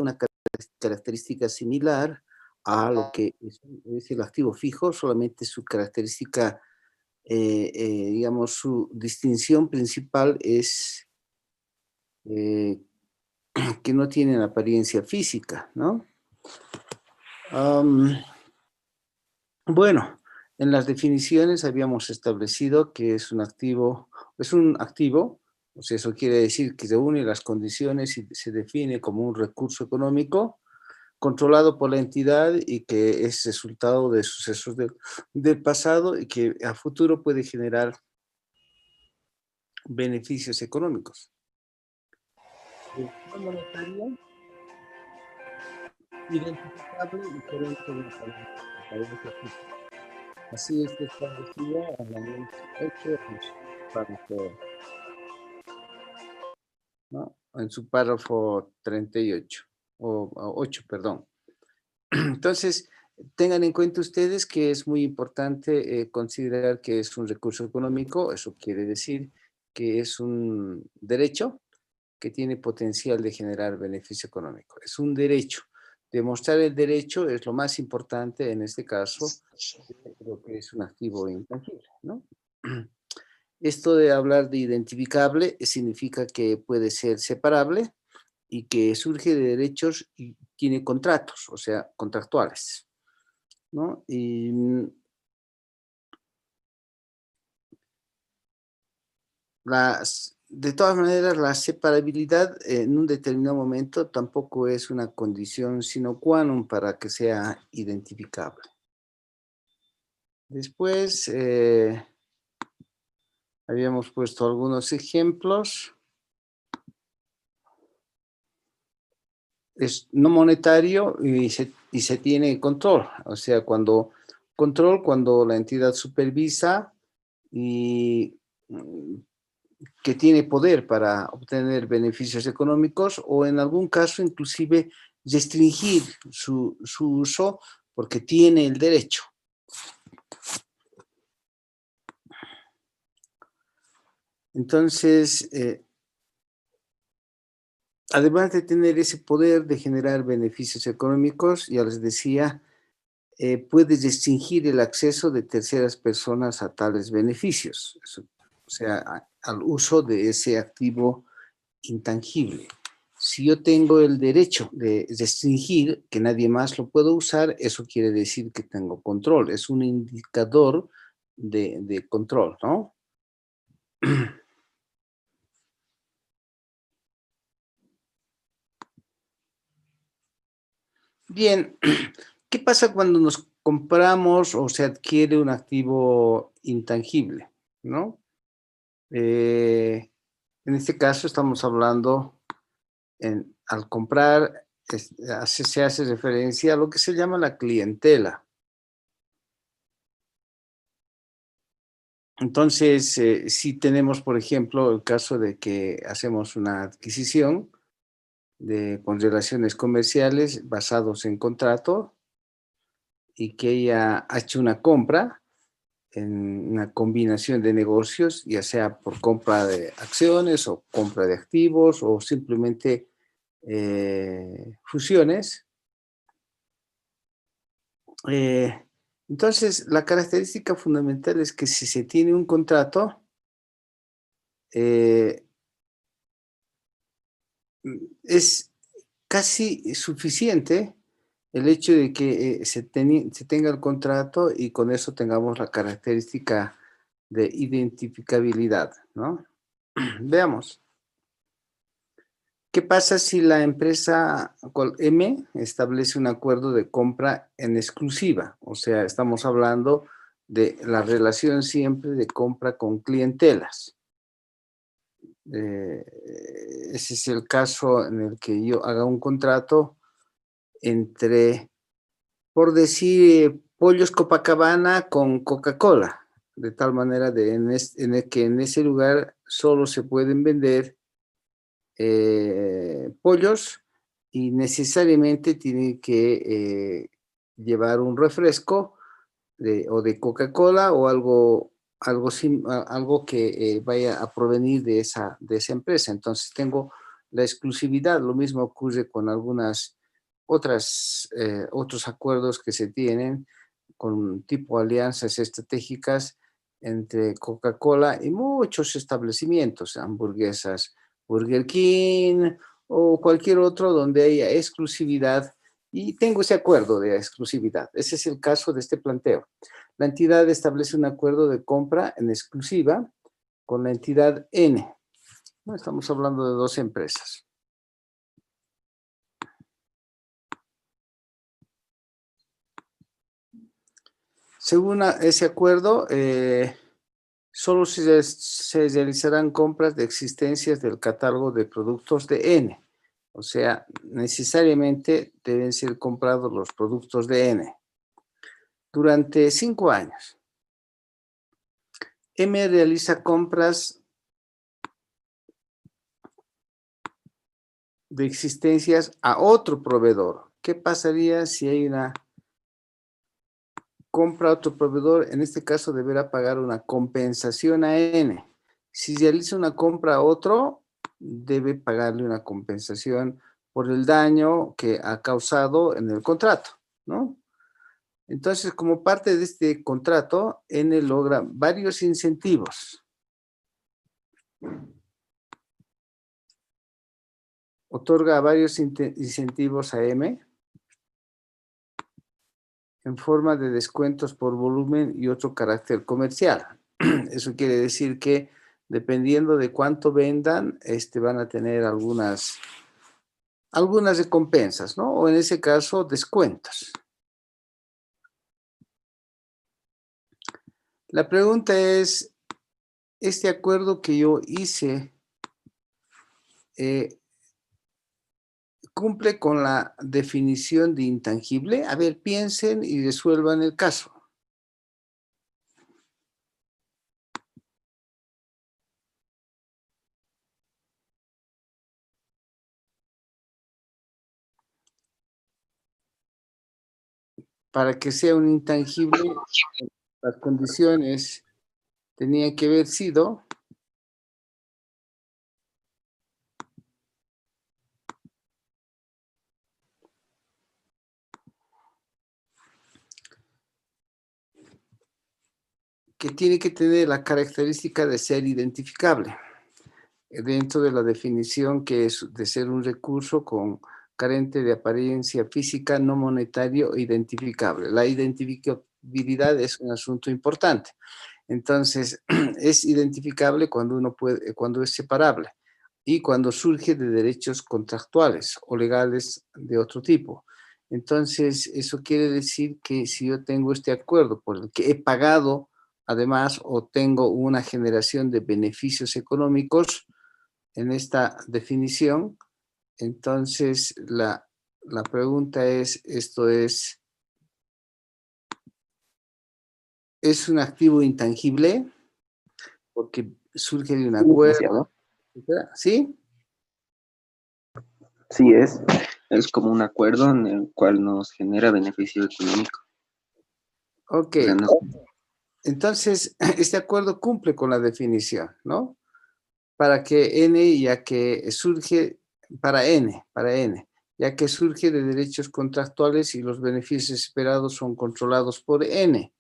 una característica similar a lo que es el activo fijo, solamente su característica, digamos, su distinción principal es que no tienen apariencia física, ¿no? Bueno, en las definiciones habíamos establecido que es un activo, o sea, eso quiere decir que reúne las condiciones y se define como un recurso económico controlado por la entidad y que es resultado de sucesos del pasado y que a futuro puede generar beneficios económicos. No monetario, identificable y diferente de la apariencia física. Así es establecida en la ley 8, ¿no? En su párrafo 38, o 8, perdón. Entonces, tengan en cuenta ustedes que es muy importante considerar que es un recurso económico, eso quiere decir que es un derecho que tiene potencial de generar beneficio económico. Es un derecho. Demostrar el derecho es lo más importante en este caso, lo que es un activo intangible, ¿no? Esto de hablar de identificable significa que puede ser separable y que surge de derechos y tiene contratos, o sea, contractuales, ¿no? Y de todas maneras, la separabilidad en un determinado momento tampoco es una condición sine qua non para que sea identificable. Después, habíamos puesto algunos ejemplos. Es no monetario y se tiene control. O sea, cuando la entidad supervisa y que tiene poder para obtener beneficios económicos o en algún caso inclusive restringir su uso porque tiene el derecho. Entonces, además de tener ese poder de generar beneficios económicos, ya les decía, puede restringir el acceso de terceras personas a tales beneficios, o sea, al uso de ese activo intangible. Si yo tengo el derecho de restringir que nadie más lo pueda usar, eso quiere decir que tengo control, es un indicador de control, ¿no? Bien, ¿qué pasa cuando nos compramos o se adquiere un activo intangible, ¿no? En este caso estamos hablando, al comprar, se hace referencia a lo que se llama la clientela. Entonces, si tenemos, por ejemplo, el caso de que hacemos una adquisición con relaciones comerciales basados en contrato y que ella ha hecho una compra en una combinación de negocios, ya sea por compra de acciones o compra de activos o simplemente fusiones. Entonces, la característica fundamental es que si se tiene un contrato, eh, es casi suficiente el hecho de que se tenga el contrato y con eso tengamos la característica de identificabilidad, ¿no? Veamos. ¿Qué pasa si la empresa M establece un acuerdo de compra en exclusiva? O sea, estamos hablando de la relación siempre de compra con clientelas. Ese es el caso en el que yo haga un contrato entre, por decir, Pollos Copacabana con Coca-Cola, de tal manera en el que en ese lugar solo se pueden vender pollos y necesariamente tiene que llevar un refresco o de Coca-Cola o algo que vaya a provenir de esa empresa. Entonces tengo la exclusividad. Lo mismo ocurre con algunas otros acuerdos que se tienen con tipo alianzas estratégicas entre Coca-Cola y muchos establecimientos, hamburguesas, Burger King o cualquier otro donde haya exclusividad, y tengo ese acuerdo de exclusividad. Ese es el caso de este planteo. La entidad establece un acuerdo de compra en exclusiva con la entidad N. No estamos hablando de dos empresas. Según ese acuerdo, solo se realizarán compras de existencias del catálogo de productos de N. O sea, necesariamente deben ser comprados los productos de N durante 5 años. M realiza compras de existencias a otro proveedor. ¿Qué pasaría si hay una compra a otro proveedor? En este caso deberá pagar una compensación a N. Si realiza una compra a otro, debe pagarle una compensación por el daño que ha causado en el contrato, ¿no? Entonces, como parte de este contrato, N logra varios incentivos. Otorga varios incentivos a M en forma de descuentos por volumen y otro carácter comercial. Eso quiere decir que dependiendo de cuánto vendan, van a tener algunas recompensas, ¿no? O en ese caso, descuentos. La pregunta es, ¿este acuerdo que yo hice cumple con la definición de intangible? A ver, piensen y resuelvan el caso. Para que sea un intangible, las condiciones tenían que haber sido que tiene que tener la característica de ser identificable dentro de la definición que es de ser un recurso carente de apariencia física, no monetario e identificable. La identificabilidad es un asunto importante. Entonces, es identificable cuando es separable y cuando surge de derechos contractuales o legales de otro tipo. Entonces, eso quiere decir que si yo tengo este acuerdo por el que he pagado, además, o tengo una generación de beneficios económicos en esta definición, entonces la pregunta es, ¿esto es un activo intangible? Porque surge de un acuerdo, ¿sí? Sí, es como un acuerdo en el cual nos genera beneficio económico. Ok, O sea, entonces este acuerdo cumple con la definición, ¿no? Para que N, ya que surge, para N, ya que surge de derechos contractuales y los beneficios esperados son controlados por N.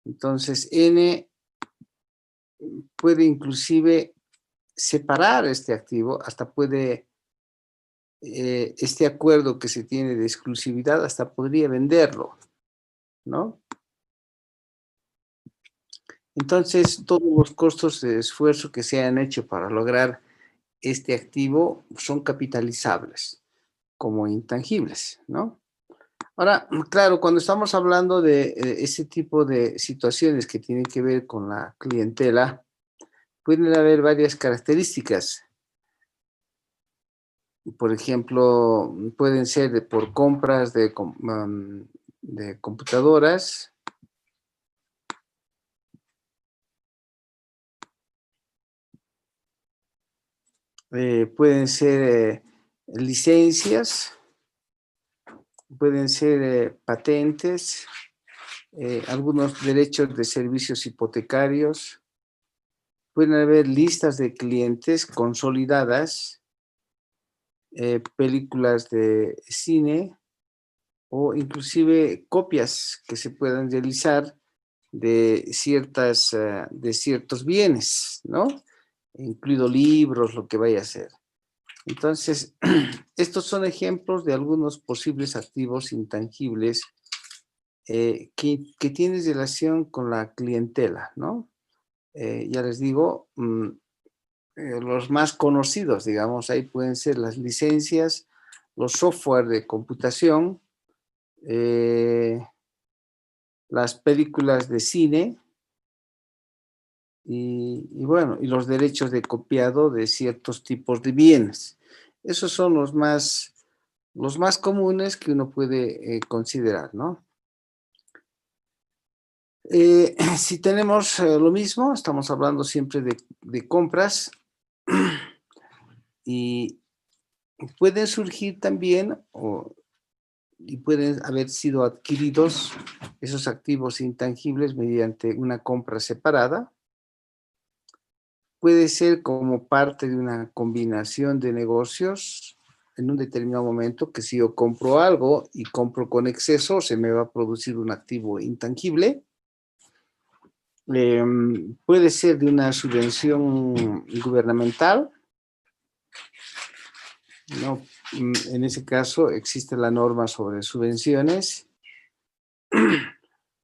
Entonces, N puede inclusive separar este activo, hasta puede, este acuerdo que se tiene de exclusividad, hasta podría venderlo, ¿no? Entonces, todos los costos de esfuerzo que se han hecho para lograr este activo son capitalizables como intangibles, ¿no? Ahora, claro, cuando estamos hablando de ese tipo de situaciones que tienen que ver con la clientela, pueden haber varias características. Por ejemplo, pueden ser por compras de computadoras, pueden ser licencias, pueden ser patentes, algunos derechos de servicios hipotecarios, pueden haber listas de clientes consolidadas, películas de cine o inclusive copias que se puedan realizar de de ciertos bienes, ¿no? Incluido libros, lo que vaya a ser. Entonces, estos son ejemplos de algunos posibles activos intangibles que tienen relación con la clientela, ¿no? Ya les digo, los más conocidos, digamos, ahí pueden ser las licencias, los software de computación, eh, las películas de cine y bueno, y los derechos de copiado de ciertos tipos de bienes. Esos son los más comunes que uno puede considerar, ¿no? Si tenemos lo mismo, estamos hablando siempre de compras y pueden surgir también y pueden haber sido adquiridos esos activos intangibles mediante una compra separada. Puede ser como parte de una combinación de negocios en un determinado momento, que si yo compro algo y compro con exceso, se me va a producir un activo intangible. Puede ser de una subvención gubernamental, ¿no? En ese caso existe la norma sobre subvenciones.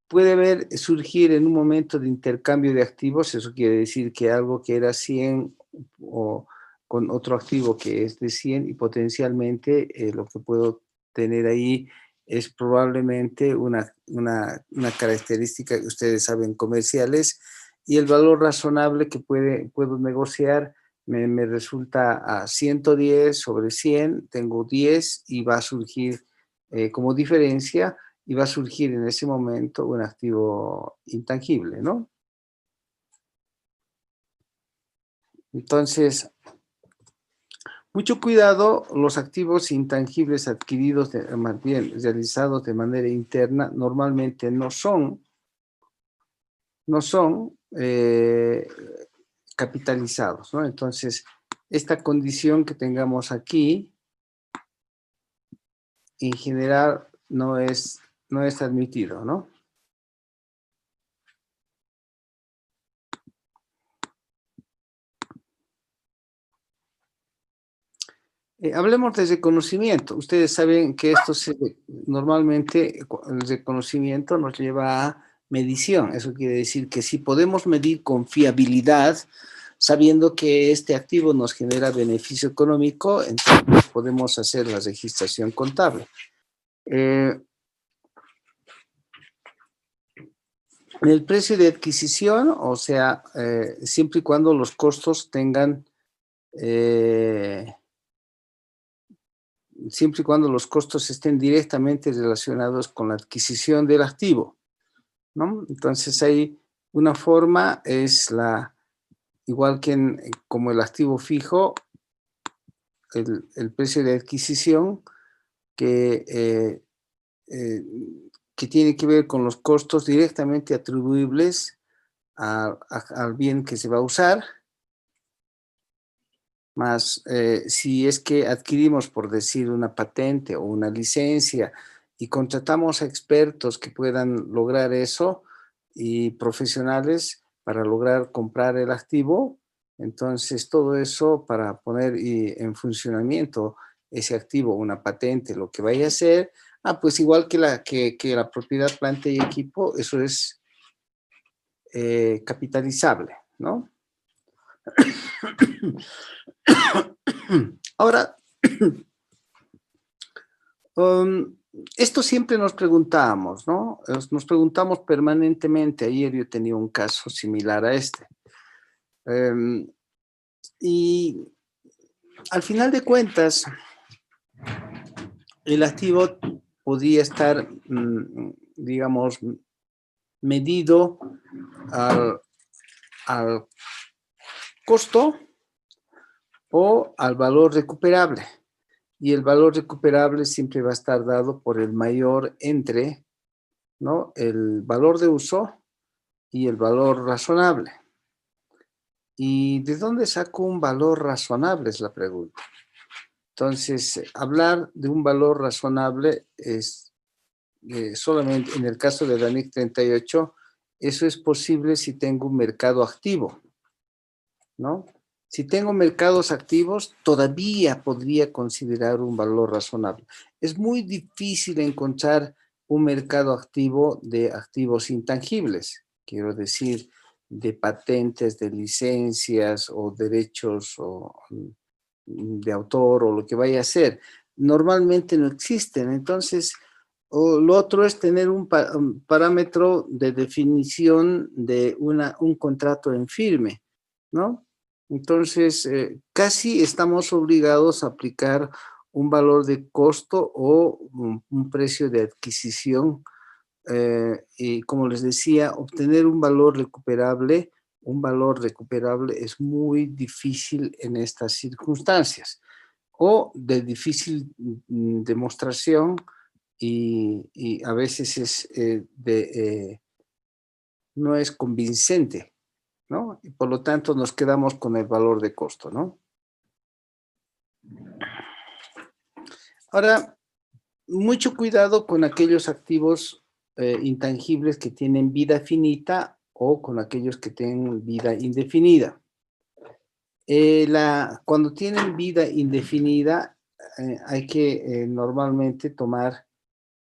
Puede surgir en un momento de intercambio de activos, eso quiere decir que algo que era 100 o con otro activo que es de 100 y potencialmente lo que puedo tener ahí es probablemente una característica que ustedes saben comerciales y el valor razonable que puedo negociar me resulta a 110 sobre 100, tengo 10 y va a surgir como diferencia y va a surgir en ese momento un activo intangible, ¿no? Entonces, mucho cuidado, los activos intangibles adquiridos, más bien realizados de manera interna, normalmente no son capitalizados, ¿no? Entonces, esta condición que tengamos aquí, en general, no es admitido, ¿no? Hablemos de reconocimiento. Ustedes saben que normalmente el reconocimiento nos lleva a medición. Eso quiere decir que si podemos medir con fiabilidad, sabiendo que este activo nos genera beneficio económico, entonces podemos hacer la registración contable. El precio de adquisición, o sea, siempre y cuando los costos tengan siempre y cuando los costos estén directamente relacionados con la adquisición del activo, ¿no? Entonces hay una forma, es igual que como el activo fijo, el precio de adquisición que, eh, que tiene que ver con los costos directamente atribuibles al bien que se va a usar, más si es que adquirimos, por decir, una patente o una licencia y contratamos a expertos que puedan lograr eso y profesionales para lograr comprar el activo, entonces todo eso para poner en funcionamiento ese activo, una patente, lo que vaya a ser, pues igual que que la propiedad, planta y equipo, eso es capitalizable, ¿no? Ahora, esto siempre nos preguntamos, ¿no? Nos preguntamos permanentemente. Ayer yo tenía un caso similar a este. Y al final de cuentas, el activo podía estar, digamos, medido al, al costo o al valor recuperable. Y el valor recuperable siempre va a estar dado por el mayor entre, ¿no?, el valor de uso y el valor razonable. ¿Y de dónde saco un valor razonable? Es la pregunta. Entonces, hablar de un valor razonable es solamente en el caso de la NIC 38, eso es posible si tengo un mercado activo, ¿no? Si tengo mercados activos, todavía podría considerar un valor razonable. Es muy difícil encontrar un mercado activo de activos intangibles, quiero decir, de patentes, de licencias o derechos o de autor o lo que vaya a ser. Normalmente no existen, entonces lo otro es tener un parámetro de definición de un contrato en firme, ¿no? Entonces, casi estamos obligados a aplicar un valor de costo o un precio de adquisición. Y como les decía, obtener un valor recuperable es muy difícil en estas circunstancias o de difícil demostración y a veces no es convincente, ¿no? Y por lo tanto nos quedamos con el valor de costo, ¿no? Ahora, mucho cuidado con aquellos activos intangibles que tienen vida finita o con aquellos que tienen vida indefinida. Cuando tienen vida indefinida, hay que normalmente tomar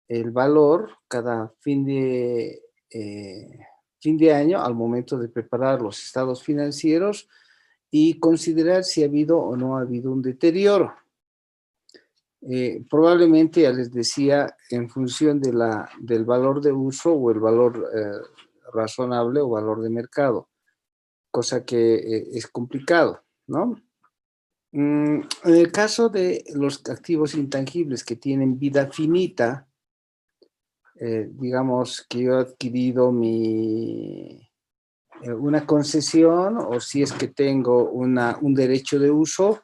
el valor cada fin de año al momento de preparar los estados financieros y considerar si ha habido o no ha habido un deterioro. Probablemente, ya les decía, en función del valor de uso o el valor razonable o valor de mercado, cosa que es complicado, ¿no? En el caso de los activos intangibles que tienen vida finita, digamos que yo he adquirido una concesión o si es que tengo un derecho de uso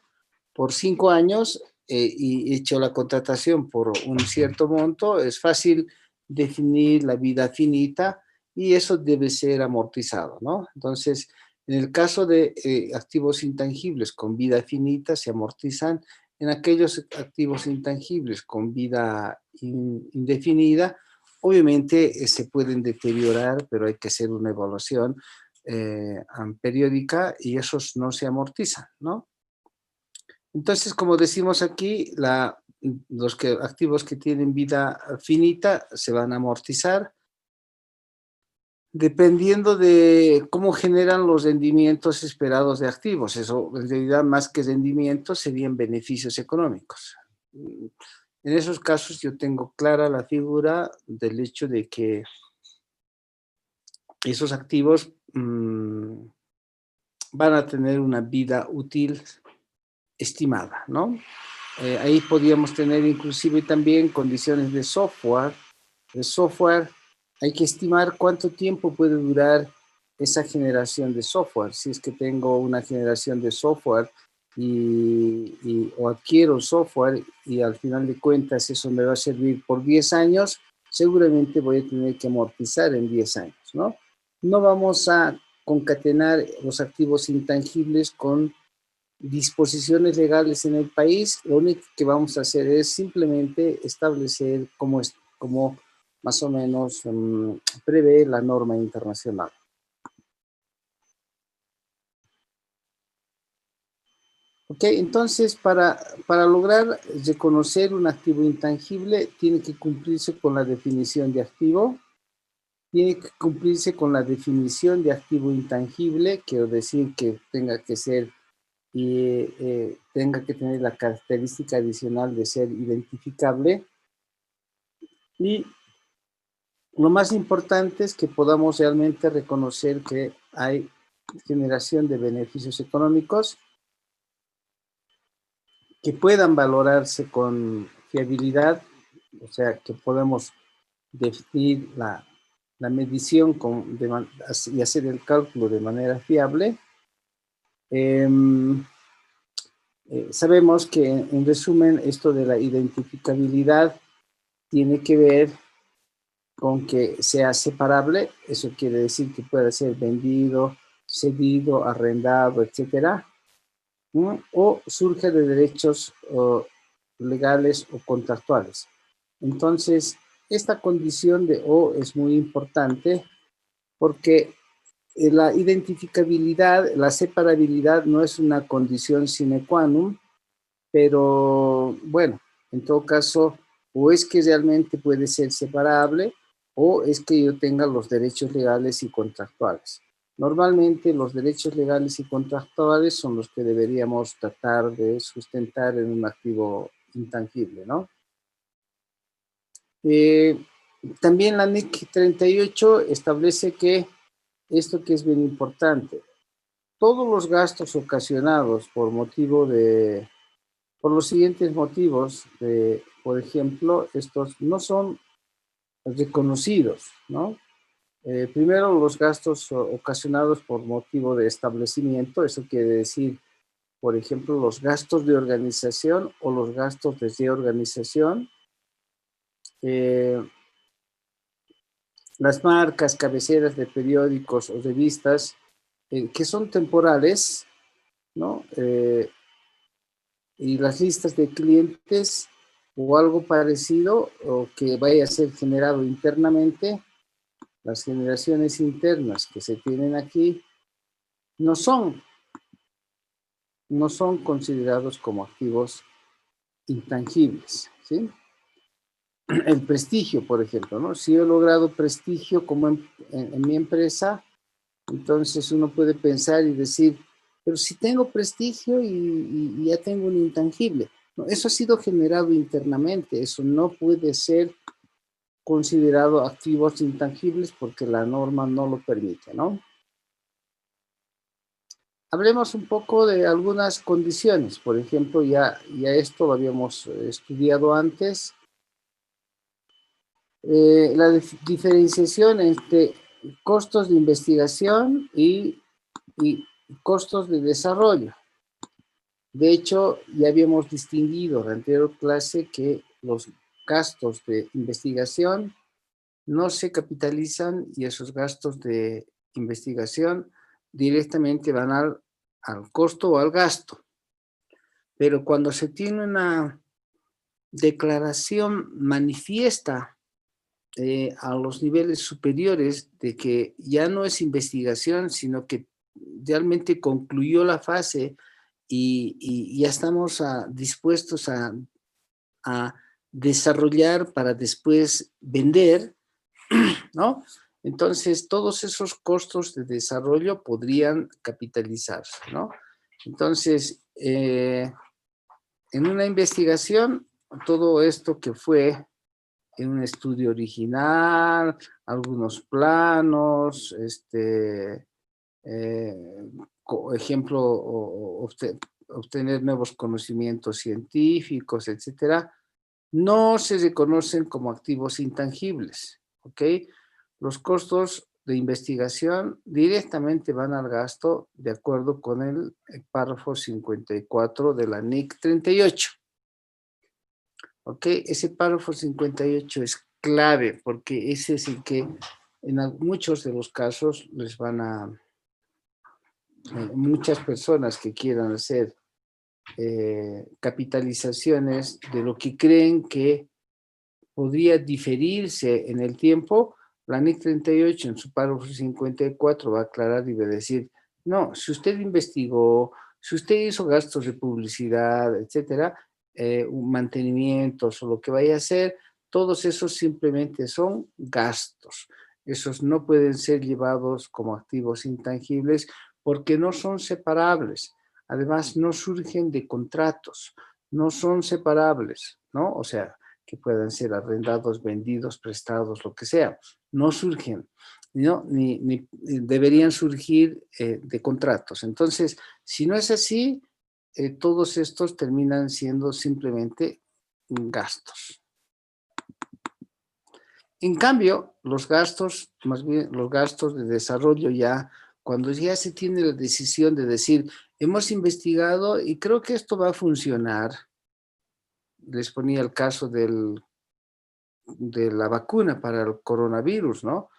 por 5 años y he hecho la contratación por un cierto monto, es fácil definir la vida finita y eso debe ser amortizado, ¿no? Entonces, en el caso de activos intangibles con vida finita, se amortizan. En aquellos activos intangibles con vida indefinida, obviamente se pueden deteriorar, pero hay que hacer una evaluación periódica y esos no se amortizan, ¿no? Entonces, como decimos aquí, los activos que tienen vida finita se van a amortizar dependiendo de cómo generan los rendimientos esperados de activos. Eso, en realidad, más que rendimientos, serían beneficios económicos. En esos casos yo tengo clara la figura del hecho de que esos activos van a tener una vida útil estimada, ¿no? Ahí podríamos tener inclusive también condiciones de software. El software, hay que estimar cuánto tiempo puede durar esa generación de software. Si es que tengo una generación de software o adquiero software y al final de cuentas eso me va a servir por 10 años, seguramente voy a tener que amortizar en 10 años, ¿no? No vamos a concatenar los activos intangibles con disposiciones legales en el país. Lo único que vamos a hacer es simplemente establecer cómo más o menos prevé la norma internacional. Ok, entonces para lograr reconocer un activo intangible tiene que cumplirse con la definición de activo, tiene que cumplirse con la definición de activo intangible, quiero decir que tenga que ser y tenga que tener la característica adicional de ser identificable. Y lo más importante es que podamos realmente reconocer que hay generación de beneficios económicos que puedan valorarse con fiabilidad, o sea, que podemos definir la medición y hacer el cálculo de manera fiable. Sabemos que, en resumen, esto de la identificabilidad tiene que ver con que sea separable, eso quiere decir que pueda ser vendido, cedido, arrendado, etcétera, ¿no? O surge de derechos legales o contractuales. Entonces, esta condición de O es muy importante porque la identificabilidad, la separabilidad no es una condición sine qua non, pero bueno, en todo caso, o es que realmente puede ser separable o es que yo tenga los derechos legales y contractuales. Normalmente los derechos legales y contractuales son los que deberíamos tratar de sustentar en un activo intangible, ¿no? También la NIC 38 establece que esto que es bien importante, todos los gastos ocasionados por los siguientes motivos, por ejemplo, estos no son reconocidos, ¿no? Primero, los gastos ocasionados por motivo de establecimiento, eso quiere decir, por ejemplo, los gastos de organización o los gastos de reorganización, las marcas, cabeceras de periódicos o revistas que son temporales, ¿no? Y las listas de clientes o algo parecido o que vaya a ser generado internamente, las generaciones internas que se tienen aquí no son considerados como activos intangibles, ¿sí? El prestigio, por ejemplo, ¿no? Si yo he logrado prestigio como en mi empresa, entonces uno puede pensar y decir, pero si tengo prestigio y ya tengo un intangible. No, eso ha sido generado internamente, eso no puede ser considerado activos intangibles porque la norma no lo permite, ¿no? Hablemos un poco de algunas condiciones, por ejemplo, ya esto lo habíamos estudiado antes, la diferenciación entre costos de investigación y costos de desarrollo. De hecho, ya habíamos distinguido en la anterior clase que los gastos de investigación no se capitalizan y esos gastos de investigación directamente van al costo o al gasto. Pero cuando se tiene una declaración manifiesta a los niveles superiores de que ya no es investigación, sino que realmente concluyó la fase y ya estamos dispuestos a desarrollar para después vender, ¿no? Entonces, todos esos costos de desarrollo podrían capitalizarse, ¿no? Entonces, en una investigación, todo esto que fue en un estudio original, algunos planos, ejemplo, obtener nuevos conocimientos científicos, etcétera, no se reconocen como activos intangibles, ¿ok? Los costos de investigación directamente van al gasto de acuerdo con el párrafo 54 de la NIC 38. ¿Ok? Ese párrafo 58 es clave porque ese es el que en muchos de los casos les van a... muchas personas que quieran hacer capitalizaciones de lo que creen que podría diferirse en el tiempo, la NIC 38 en su párrafo 54 va a aclarar y va a decir, no, si usted investigó, si usted hizo gastos de publicidad, etcétera, mantenimientos o lo que vaya a hacer, todos esos simplemente son gastos. Esos no pueden ser llevados como activos intangibles porque no son separables. Además, no surgen de contratos, no son separables, ¿no? O sea, que puedan ser arrendados, vendidos, prestados, lo que sea, no surgen, ¿no? Ni deberían surgir de contratos. Entonces, si no es así, todos estos terminan siendo simplemente gastos. En cambio, los gastos, más bien los gastos de desarrollo ya, cuando ya se tiene la decisión de decir, hemos investigado y creo que esto va a funcionar, les ponía el caso de la vacuna para el coronavirus, ¿no?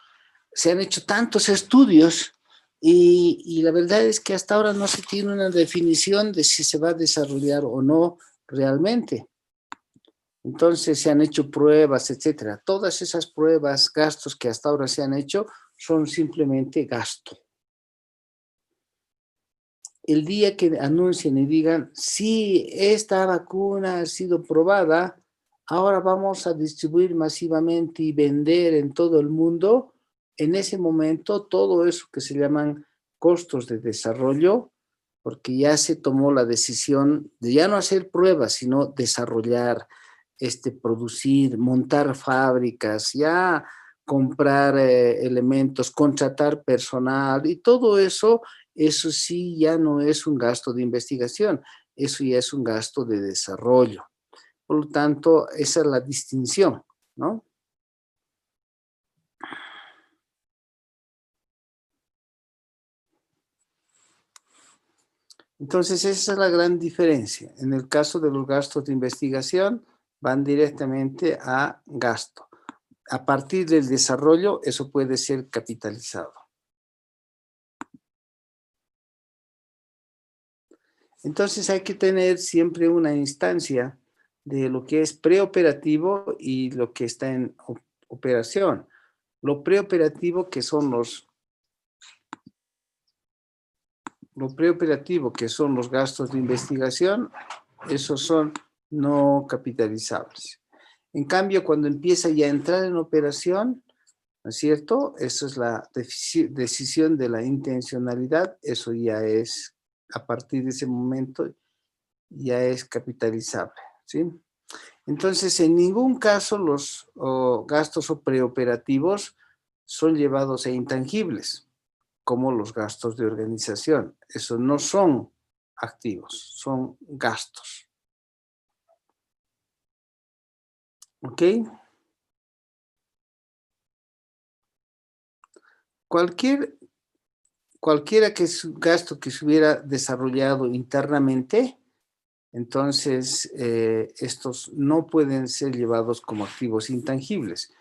Se han hecho tantos estudios y la verdad es que hasta ahora no se tiene una definición de si se va a desarrollar o no realmente. Entonces se han hecho pruebas, etcétera. Todas esas pruebas, gastos que hasta ahora se han hecho, son simplemente gasto. El día que anuncien y digan, sí, esta vacuna ha sido probada, ahora vamos a distribuir masivamente y vender en todo el mundo, en ese momento todo eso que se llaman costos de desarrollo, porque ya se tomó la decisión de ya no hacer pruebas, sino desarrollar, producir, montar fábricas, ya comprar elementos, contratar personal y todo eso. Eso sí ya no es un gasto de investigación, eso ya es un gasto de desarrollo. Por lo tanto, esa es la distinción, ¿no? Entonces, esa es la gran diferencia. En el caso de los gastos de investigación, van directamente a gasto. A partir del desarrollo, eso puede ser capitalizado. Entonces, hay que tener siempre una instancia de lo que es preoperativo y lo que está en operación. Lo preoperativo que son los gastos de investigación, esos son no capitalizables. En cambio, cuando empieza ya a entrar en operación, ¿no es cierto? Eso es la decisión de la intencionalidad, eso ya es, a partir de ese momento, ya es capitalizable, ¿sí? Entonces, en ningún caso los gastos preoperativos son llevados a intangibles, como los gastos de organización. Eso no son activos, son gastos. ¿Ok? Cualquiera que es un gasto que se hubiera desarrollado internamente, entonces estos no pueden ser llevados como activos intangibles.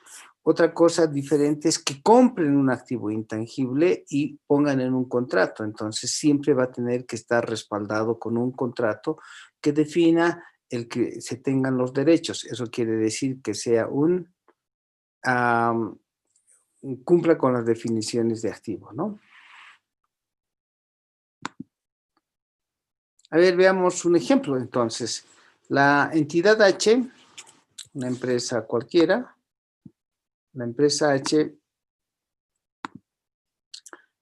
Otra cosa diferente es que compren un activo intangible y pongan en un contrato. Entonces siempre va a tener que estar respaldado con un contrato que defina el que se tengan los derechos. Eso quiere decir que sea cumpla con las definiciones de activo, ¿no? A ver, veamos un ejemplo entonces. La entidad H, una empresa cualquiera, la empresa H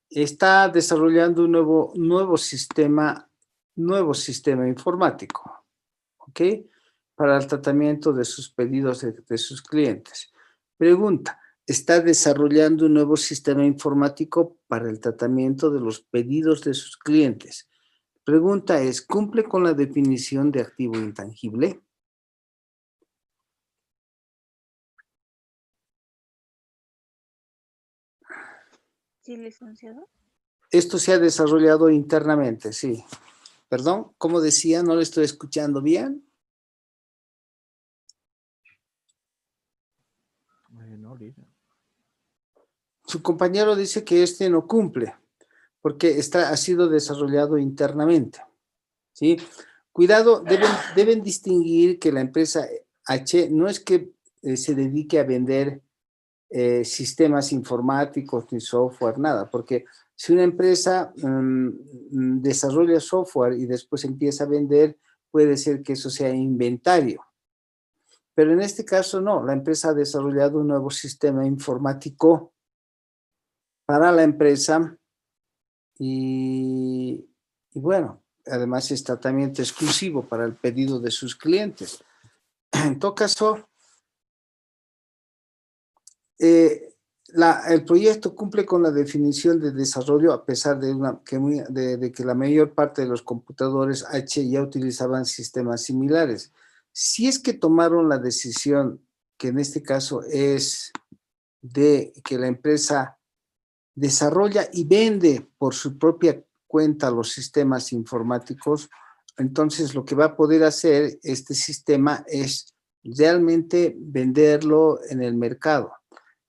está desarrollando un nuevo sistema informático, ¿ok? Para el tratamiento de sus pedidos de sus clientes. Pregunta, ¿está desarrollando un nuevo sistema informático para el tratamiento de los pedidos de sus clientes? Pregunta es, ¿cumple con la definición de activo intangible? Sí, licenciado. Esto se ha desarrollado internamente, sí. Perdón, ¿cómo decía? ¿No le estoy escuchando bien? No, dice. Su compañero dice que este no cumple, porque ha sido desarrollado internamente, ¿sí? Cuidado, deben distinguir que la empresa H no es que se dedique a vender sistemas informáticos ni software, nada, porque si una empresa desarrolla software y después empieza a vender, puede ser que eso sea inventario. Pero en este caso no, la empresa ha desarrollado un nuevo sistema informático para la empresa y bueno, además es tratamiento exclusivo para el pedido de sus clientes. En todo caso, el proyecto cumple con la definición de desarrollo a pesar de que la mayor parte de los computadores H ya utilizaban sistemas similares. Si es que tomaron la decisión, que en este caso es de que la empresa desarrolla y vende por su propia cuenta los sistemas informáticos, entonces lo que va a poder hacer este sistema es realmente venderlo en el mercado.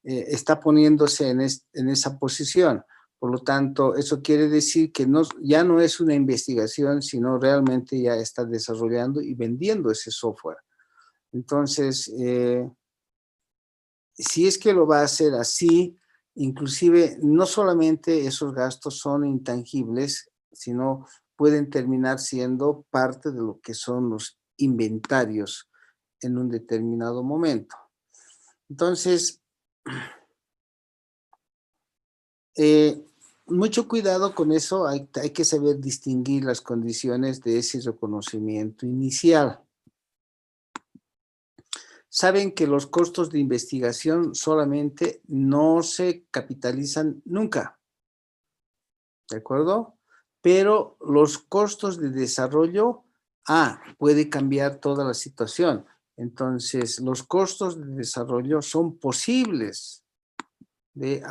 Está poniéndose en esa posición. Por lo tanto, eso quiere decir que ya no es una investigación, sino realmente ya está desarrollando y vendiendo ese software. Entonces, si es que lo va a hacer así, inclusive no solamente esos gastos son intangibles, sino pueden terminar siendo parte de lo que son los inventarios en un determinado momento. Entonces, mucho cuidado con eso, hay que saber distinguir las condiciones de ese reconocimiento inicial. Saben que los costos de investigación solamente no se capitalizan nunca, ¿de acuerdo? Pero los costos de desarrollo, puede cambiar toda la situación. Entonces, los costos de desarrollo son posibles de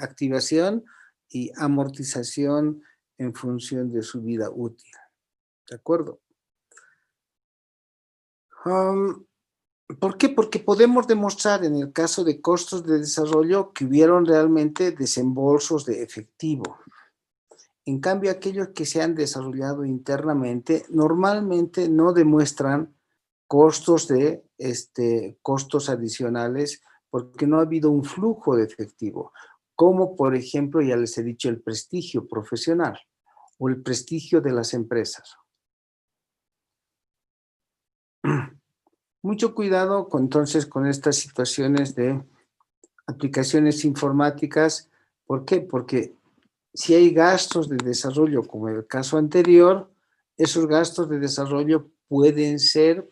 activación y amortización en función de su vida útil, ¿de acuerdo? ¿Por qué? Porque podemos demostrar en el caso de costos de desarrollo que hubieron realmente desembolsos de efectivo. En cambio, aquellos que se han desarrollado internamente normalmente no demuestran costos costos adicionales porque no ha habido un flujo de efectivo, como por ejemplo, ya les he dicho, el prestigio profesional o el prestigio de las empresas. Mucho cuidado entonces con estas situaciones de aplicaciones informáticas. ¿Por qué? Porque si hay gastos de desarrollo, como en el caso anterior, esos gastos de desarrollo pueden ser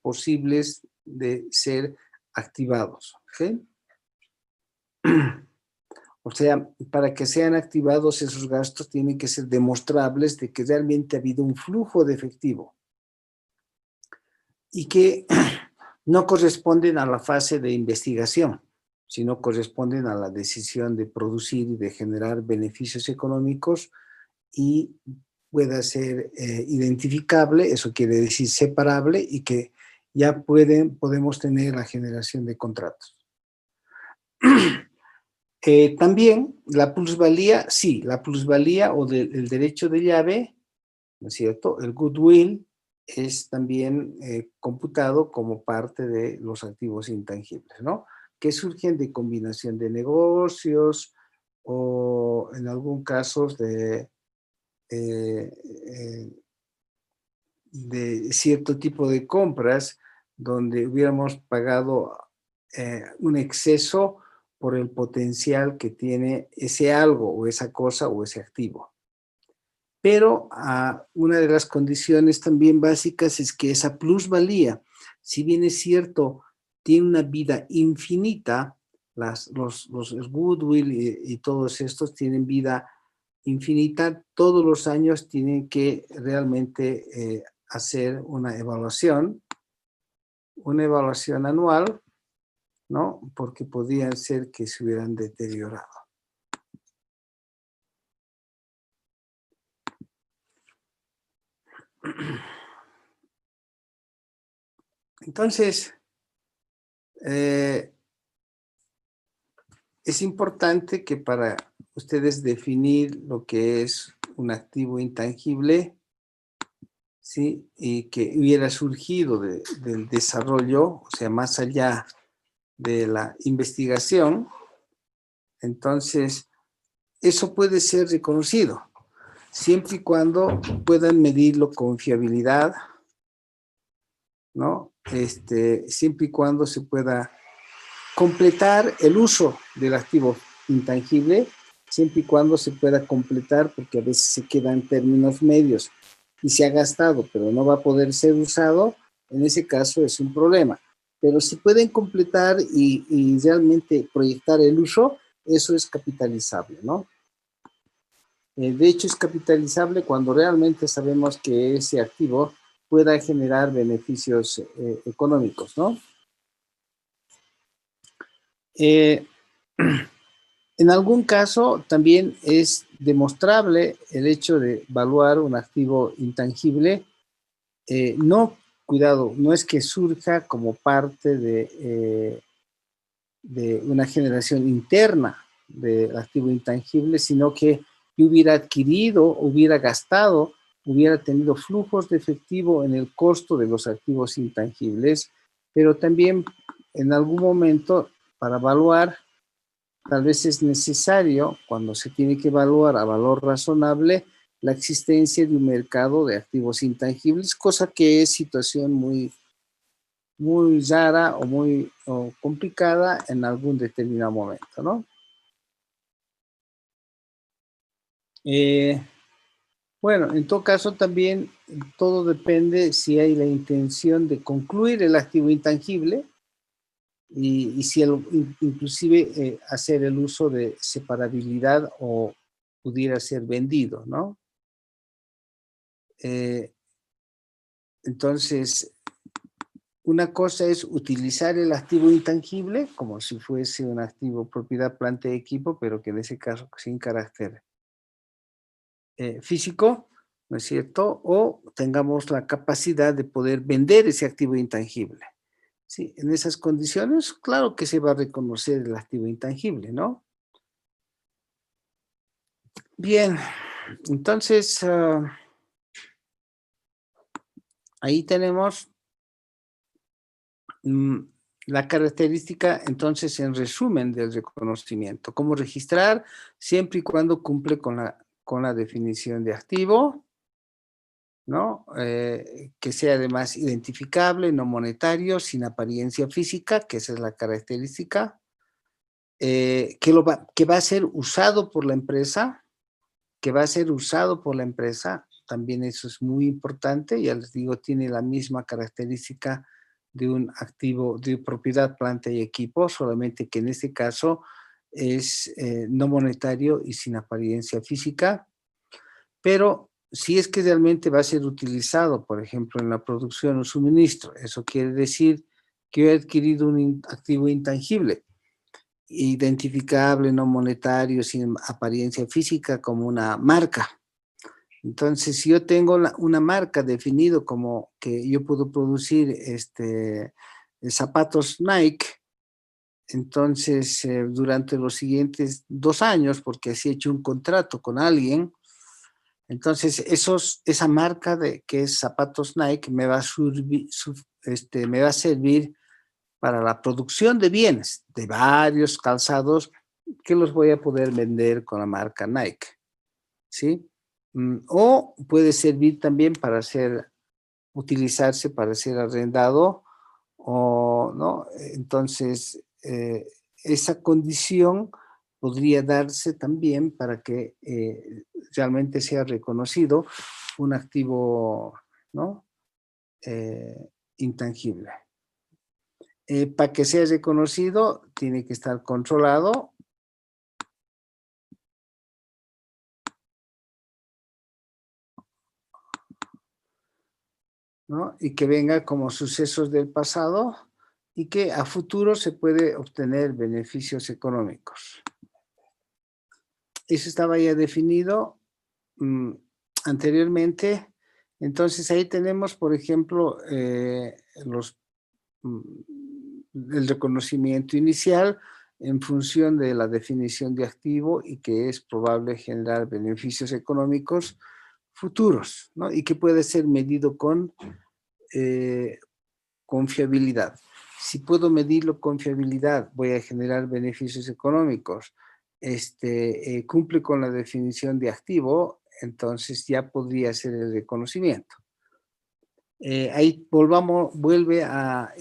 posibles de ser activados. ¿Okay? O sea, para que sean activados esos gastos tienen que ser demostrables de que realmente ha habido un flujo de efectivo y que no corresponden a la fase de investigación, sino corresponden a la decisión de producir y de generar beneficios económicos y pueda ser identificable, eso quiere decir separable, y que ya podemos tener la generación de contratos. También la plusvalía, sí, la plusvalía o el derecho de llave, ¿no es cierto? El goodwill es también computado como parte de los activos intangibles, ¿no? Que surgen de combinación de negocios o en algún caso de cierto tipo de compras donde hubiéramos pagado un exceso por el potencial que tiene ese algo o esa cosa o ese activo. Pero una de las condiciones también básicas es que esa plusvalía, si bien es cierto, tiene una vida infinita, los goodwill y todos estos tienen vida infinita, todos los años tienen que realmente hacer una evaluación anual, ¿no? Porque podrían ser que se hubieran deteriorado. Entonces, es importante que para ustedes definir lo que es un activo intangible, ¿sí? Y que hubiera surgido del desarrollo, o sea, más allá de la investigación, entonces eso puede ser reconocido, siempre y cuando puedan medirlo con fiabilidad, ¿no? Siempre y cuando se pueda completar el uso del activo intangible, siempre y cuando se pueda completar, porque a veces se quedan términos medios y se ha gastado, pero no va a poder ser usado, en ese caso es un problema. Pero si pueden completar y realmente proyectar el uso, eso es capitalizable, ¿no? De hecho, es capitalizable cuando realmente sabemos que ese activo pueda generar beneficios económicos, ¿no? En algún caso también es demostrable el hecho de evaluar un activo intangible. No es que surja como parte de una generación interna del activo intangible, sino que yo hubiera adquirido, hubiera gastado hubiera tenido flujos de efectivo en el costo de los activos intangibles, pero también en algún momento para evaluar, tal vez es necesario, cuando se tiene que evaluar a valor razonable, la existencia de un mercado de activos intangibles, cosa que es situación muy rara o complicada en algún determinado momento, ¿no? Bueno, en todo caso también todo depende si hay la intención de concluir el activo intangible y si inclusive hacer el uso de separabilidad o pudiera ser vendido, ¿no? Entonces, una cosa es utilizar el activo intangible como si fuese un activo propiedad, planta y equipo, pero que en ese caso sin carácter físico, ¿no es cierto? O tengamos la capacidad de poder vender ese activo intangible. Sí, en esas condiciones, claro que se va a reconocer el activo intangible, ¿no? Bien, entonces, ahí tenemos la característica, entonces, en resumen del reconocimiento. Cómo registrar siempre y cuando cumple con la definición de activo, ¿no? Que sea además identificable, no monetario, sin apariencia física, que esa es la característica, que va a ser usado por la empresa, también eso es muy importante, ya les digo, tiene la misma característica de un activo de propiedad, planta y equipo, solamente que en este caso es no monetario y sin apariencia física, pero si es que realmente va a ser utilizado, por ejemplo, en la producción o suministro, eso quiere decir que yo he adquirido un activo intangible, identificable, no monetario, sin apariencia física, como una marca. Entonces, si yo tengo una marca definido como que yo puedo producir zapatos Nike, entonces durante los siguientes 2 años, porque así he hecho un contrato con alguien, entonces esa marca que es zapatos Nike me va a servir para la producción de bienes, de varios calzados que los voy a poder vender con la marca Nike, ¿sí? O puede servir también utilizarse para ser arrendado, o, ¿no? Entonces, esa condición podría darse también para que realmente sea reconocido un activo, ¿no? Intangible. Para que sea reconocido, tiene que estar controlado, ¿no? Y que venga como sucesos del pasado y que a futuro se puede obtener beneficios económicos. Eso estaba ya definido anteriormente. Entonces ahí tenemos, por ejemplo, el reconocimiento inicial en función de la definición de activo y que es probable generar beneficios económicos futuros, ¿no? Y que puede ser medido con fiabilidad. Si puedo medirlo con fiabilidad, voy a generar beneficios económicos, cumple con la definición de activo, entonces ya podría ser el reconocimiento. Ahí vuelve a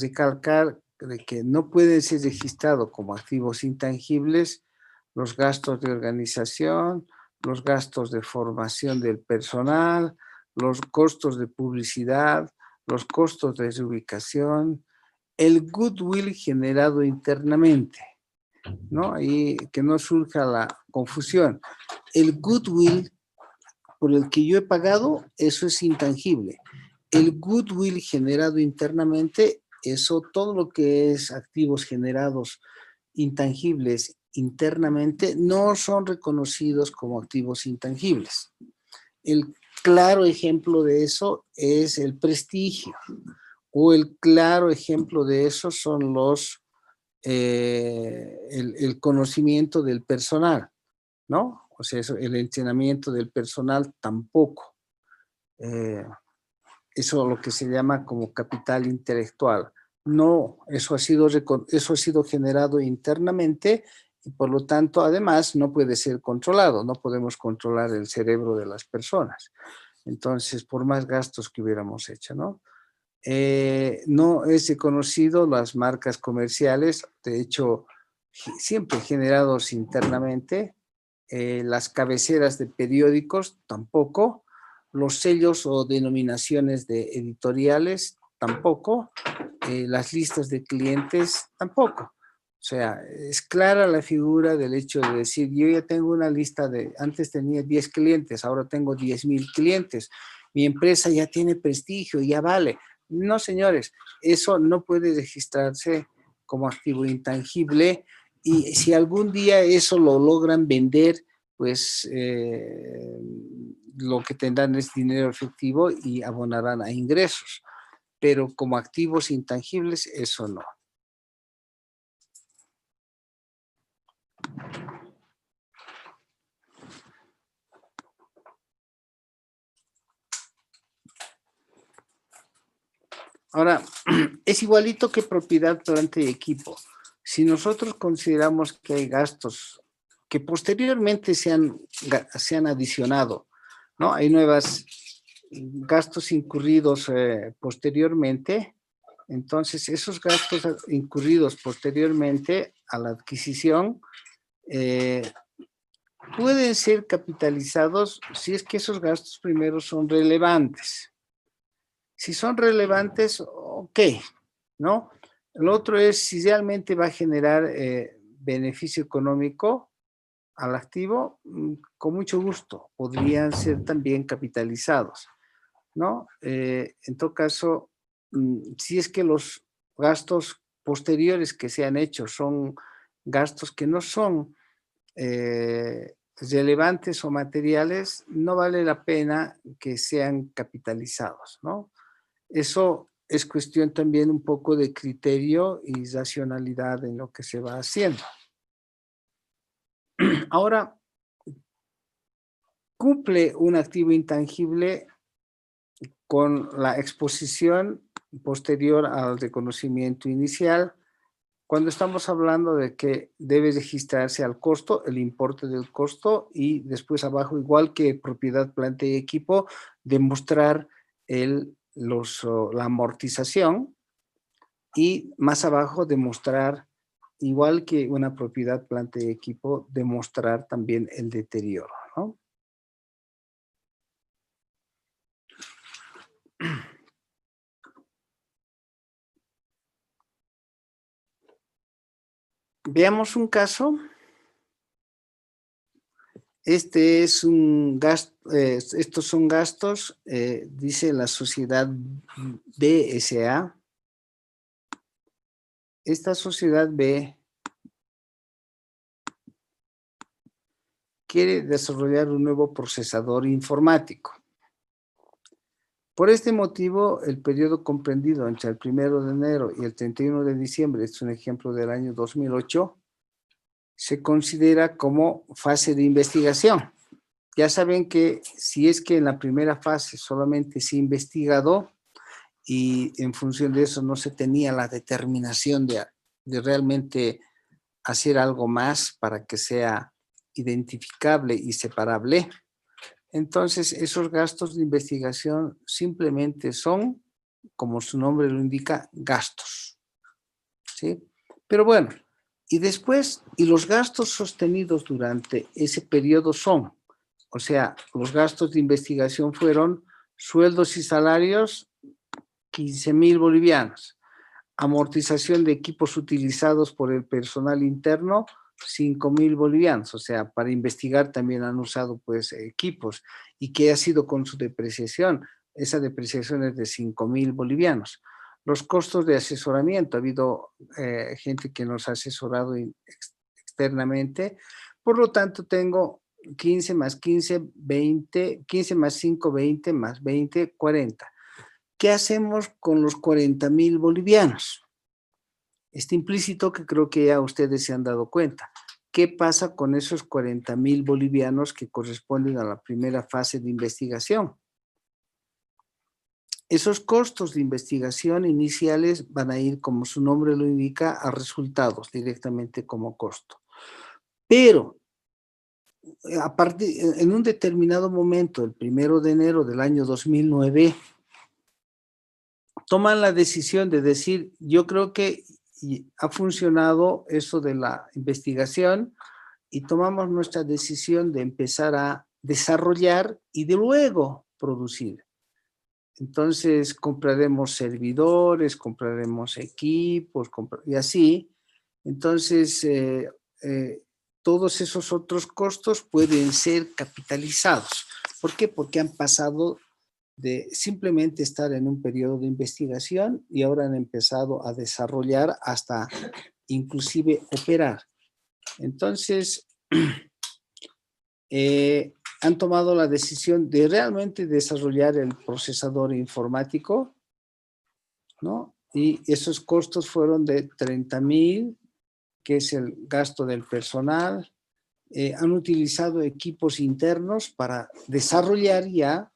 recalcar de que no pueden ser registrados como activos intangibles los gastos de organización, los gastos de formación del personal, los costos de publicidad, los costos de reubicación, el goodwill generado internamente, ¿no? Y que no surja la confusión. El goodwill por el que yo he pagado, eso es intangible. El goodwill generado internamente, eso, todo lo que es activos generados intangibles internamente, no son reconocidos como activos intangibles. El claro ejemplo de eso es el prestigio, o el claro ejemplo de eso son el conocimiento del personal, ¿no? O sea, el entrenamiento del personal tampoco. Eso es lo que se llama como capital intelectual. No, eso ha sido generado internamente y por lo tanto, además, no puede ser controlado. No podemos controlar el cerebro de las personas. Entonces, por más gastos que hubiéramos hecho, ¿no? No es reconocido las marcas comerciales, de hecho, siempre generados internamente, las cabeceras de periódicos tampoco, los sellos o denominaciones de editoriales tampoco, las listas de clientes tampoco. O sea, es clara la figura del hecho de decir, yo ya tengo una lista antes tenía 10 clientes, ahora tengo 10,000 clientes, mi empresa ya tiene prestigio, ya vale. No, señores, eso no puede registrarse como activo intangible y si algún día eso lo logran vender, pues lo que tendrán es dinero efectivo y abonarán a ingresos. Pero como activos intangibles, eso no. Ahora, es igualito que propiedad, planta y equipo. Si nosotros consideramos que hay gastos que posteriormente se han adicionado, ¿no? Hay nuevos gastos incurridos posteriormente, entonces esos gastos incurridos posteriormente a la adquisición pueden ser capitalizados si es que esos gastos primeros son relevantes. Si son relevantes, ok, ¿no? Lo otro es si realmente va a generar beneficio económico al activo, con mucho gusto, podrían ser también capitalizados, ¿no? En todo caso, si es que los gastos posteriores que se han hecho son gastos que no son relevantes o materiales, no vale la pena que sean capitalizados, ¿no? Eso es cuestión también un poco de criterio y racionalidad en lo que se va haciendo. Ahora, cumple un activo intangible con la exposición posterior al reconocimiento inicial, cuando estamos hablando de que debe registrarse al costo, el importe del costo, y después abajo, igual que propiedad, planta y equipo, demostrar la amortización, y más abajo demostrar, igual que una propiedad, planta y equipo, demostrar también el deterioro, ¿no? Veamos un caso. Este es un gasto, estos son gastos, dice la sociedad B S.A. Esta sociedad B quiere desarrollar un nuevo procesador informático. Por este motivo, el periodo comprendido entre el 1 de enero y el 31 de diciembre, este es un ejemplo del año 2008, se considera como fase de investigación. Ya saben que si es que en la primera fase solamente se ha investigado y en función de eso no se tenía la determinación de realmente hacer algo más para que sea identificable y separable, entonces esos gastos de investigación simplemente son, como su nombre lo indica, gastos, ¿sí? Pero bueno, y después, y los gastos sostenidos durante ese periodo son, o sea, los gastos de investigación fueron sueldos y salarios, 15,000 bolivianos. Amortización de equipos utilizados por el personal interno, 5,000 bolivianos. O sea, para investigar también han usado pues equipos. ¿Y qué ha sido con su depreciación? Esa depreciación es de 5,000 bolivianos. Los costos de asesoramiento, ha habido gente que nos ha asesorado externamente, por lo tanto tengo 15 más 15, 20, 15 más 5, 20, más 20, 40. ¿Qué hacemos con los 40,000 bolivianos? Está implícito que creo que ya ustedes se han dado cuenta. ¿qué pasa con esos 40.000 bolivianos que corresponden a la primera fase de investigación? Esos costos de investigación iniciales van a ir, como su nombre lo indica, a resultados directamente como costo. Pero en un determinado momento, el 1 de enero del año 2009, toman la decisión de decir, yo creo que ha funcionado eso de la investigación y tomamos nuestra decisión de empezar a desarrollar y de luego producir. Entonces compraremos servidores, compraremos equipos y así. Entonces todos esos otros costos pueden ser capitalizados. ¿Por qué? Porque han pasado de simplemente estar en un periodo de investigación y ahora han empezado a desarrollar hasta inclusive operar. Entonces, han tomado la decisión de realmente desarrollar el procesador informático, ¿no? Y esos costos fueron de 30.000, que es el gasto del personal. Han utilizado equipos internos para desarrollar ya,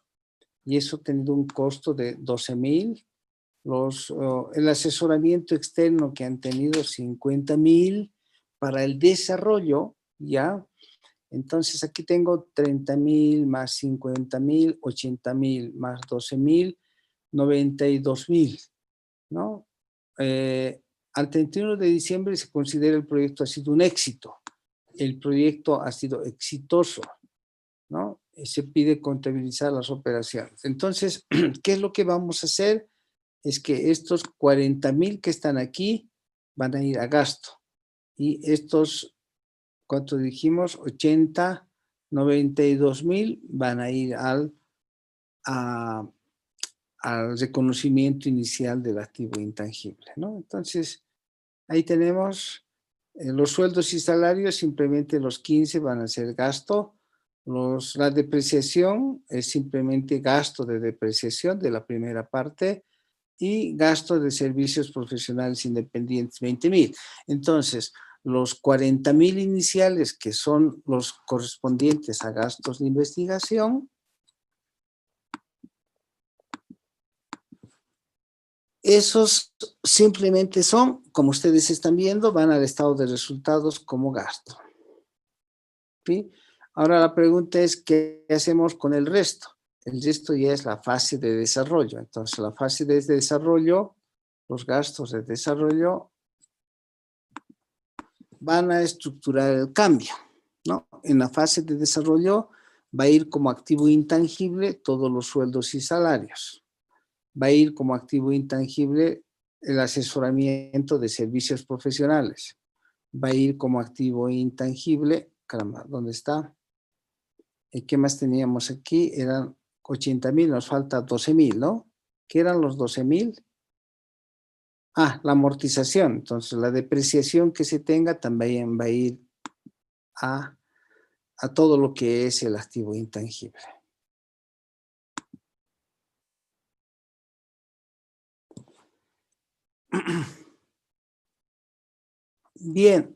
y eso ha tenido un costo de 12.000. El asesoramiento externo que han tenido 50.000 para el desarrollo, ya. Entonces aquí tengo 30.000 más 50.000, 80.000 más 12.000, 92.000, ¿no? Al 31 de diciembre se considera el proyecto ha sido un éxito. El proyecto ha sido exitoso, ¿no? Se pide contabilizar las operaciones. Entonces, ¿qué es lo que vamos a hacer? Es que estos 40.000 que están aquí van a ir a gasto. Y estos, ¿cuánto dijimos? 80, 92.000 van a ir al reconocimiento inicial del activo intangible, ¿no? Entonces, ahí tenemos los sueldos y salarios, simplemente los 15 van a ser gasto. La depreciación es simplemente gasto de depreciación de la primera parte y gasto de servicios profesionales independientes, 20.000. Entonces, los 40.000 iniciales, que son los correspondientes a gastos de investigación, esos simplemente son, como ustedes están viendo, van al estado de resultados como gasto. ¿Sí? Ahora la pregunta es, ¿qué hacemos con el resto? El resto ya es la fase de desarrollo. Entonces, la fase de desarrollo, los gastos de desarrollo van a estructurar el cambio, ¿no? En la fase de desarrollo va a ir como activo intangible todos los sueldos y salarios. Va a ir como activo intangible el asesoramiento de servicios profesionales. Va a ir como activo intangible, caramba, ¿dónde está? ¿Qué más teníamos aquí? Eran 80.000, nos falta 12.000, ¿no? ¿Qué eran los 12.000? Ah, la amortización. Entonces, la depreciación que se tenga también va a ir a todo lo que es el activo intangible. Bien.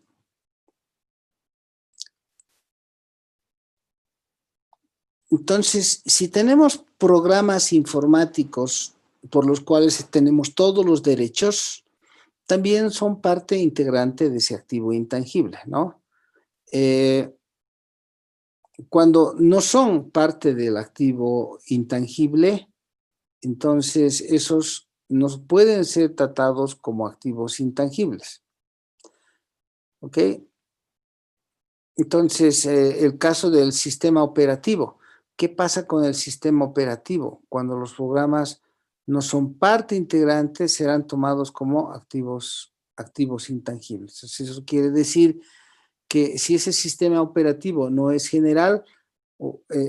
Entonces, si tenemos programas informáticos por los cuales tenemos todos los derechos, también son parte integrante de ese activo intangible, ¿no? Cuando no son parte del activo intangible, entonces esos no pueden ser tratados como activos intangibles. ¿Ok? Entonces, el caso del sistema operativo. ¿Qué pasa con el sistema operativo? Cuando los programas no son parte integrante, serán tomados como activos intangibles. Entonces, eso quiere decir que si ese sistema operativo no es general,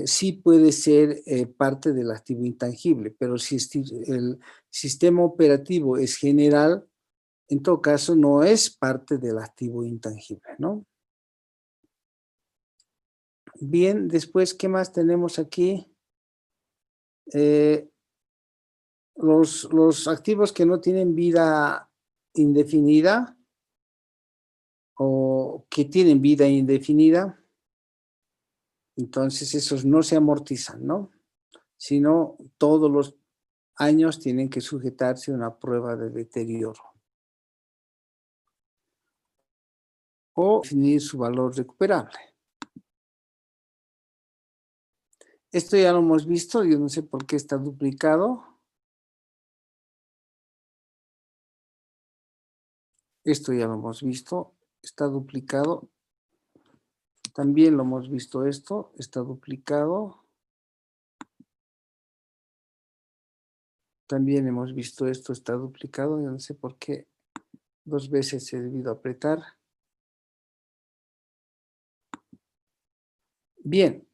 sí puede ser parte del activo intangible, pero si el sistema operativo es general, en todo caso no es parte del activo intangible, ¿no? Bien, después, ¿qué más tenemos aquí? Los activos que no tienen vida indefinida o que tienen vida indefinida, entonces esos no se amortizan, ¿no? Sino todos los años tienen que sujetarse a una prueba de deterioro o definir su valor recuperable. Esto ya lo hemos visto, yo no sé por qué está duplicado. Esto ya lo hemos visto, está duplicado. También lo hemos visto esto, está duplicado. También hemos visto esto, está duplicado. Yo no sé por qué 2 veces he debido apretar. Bien,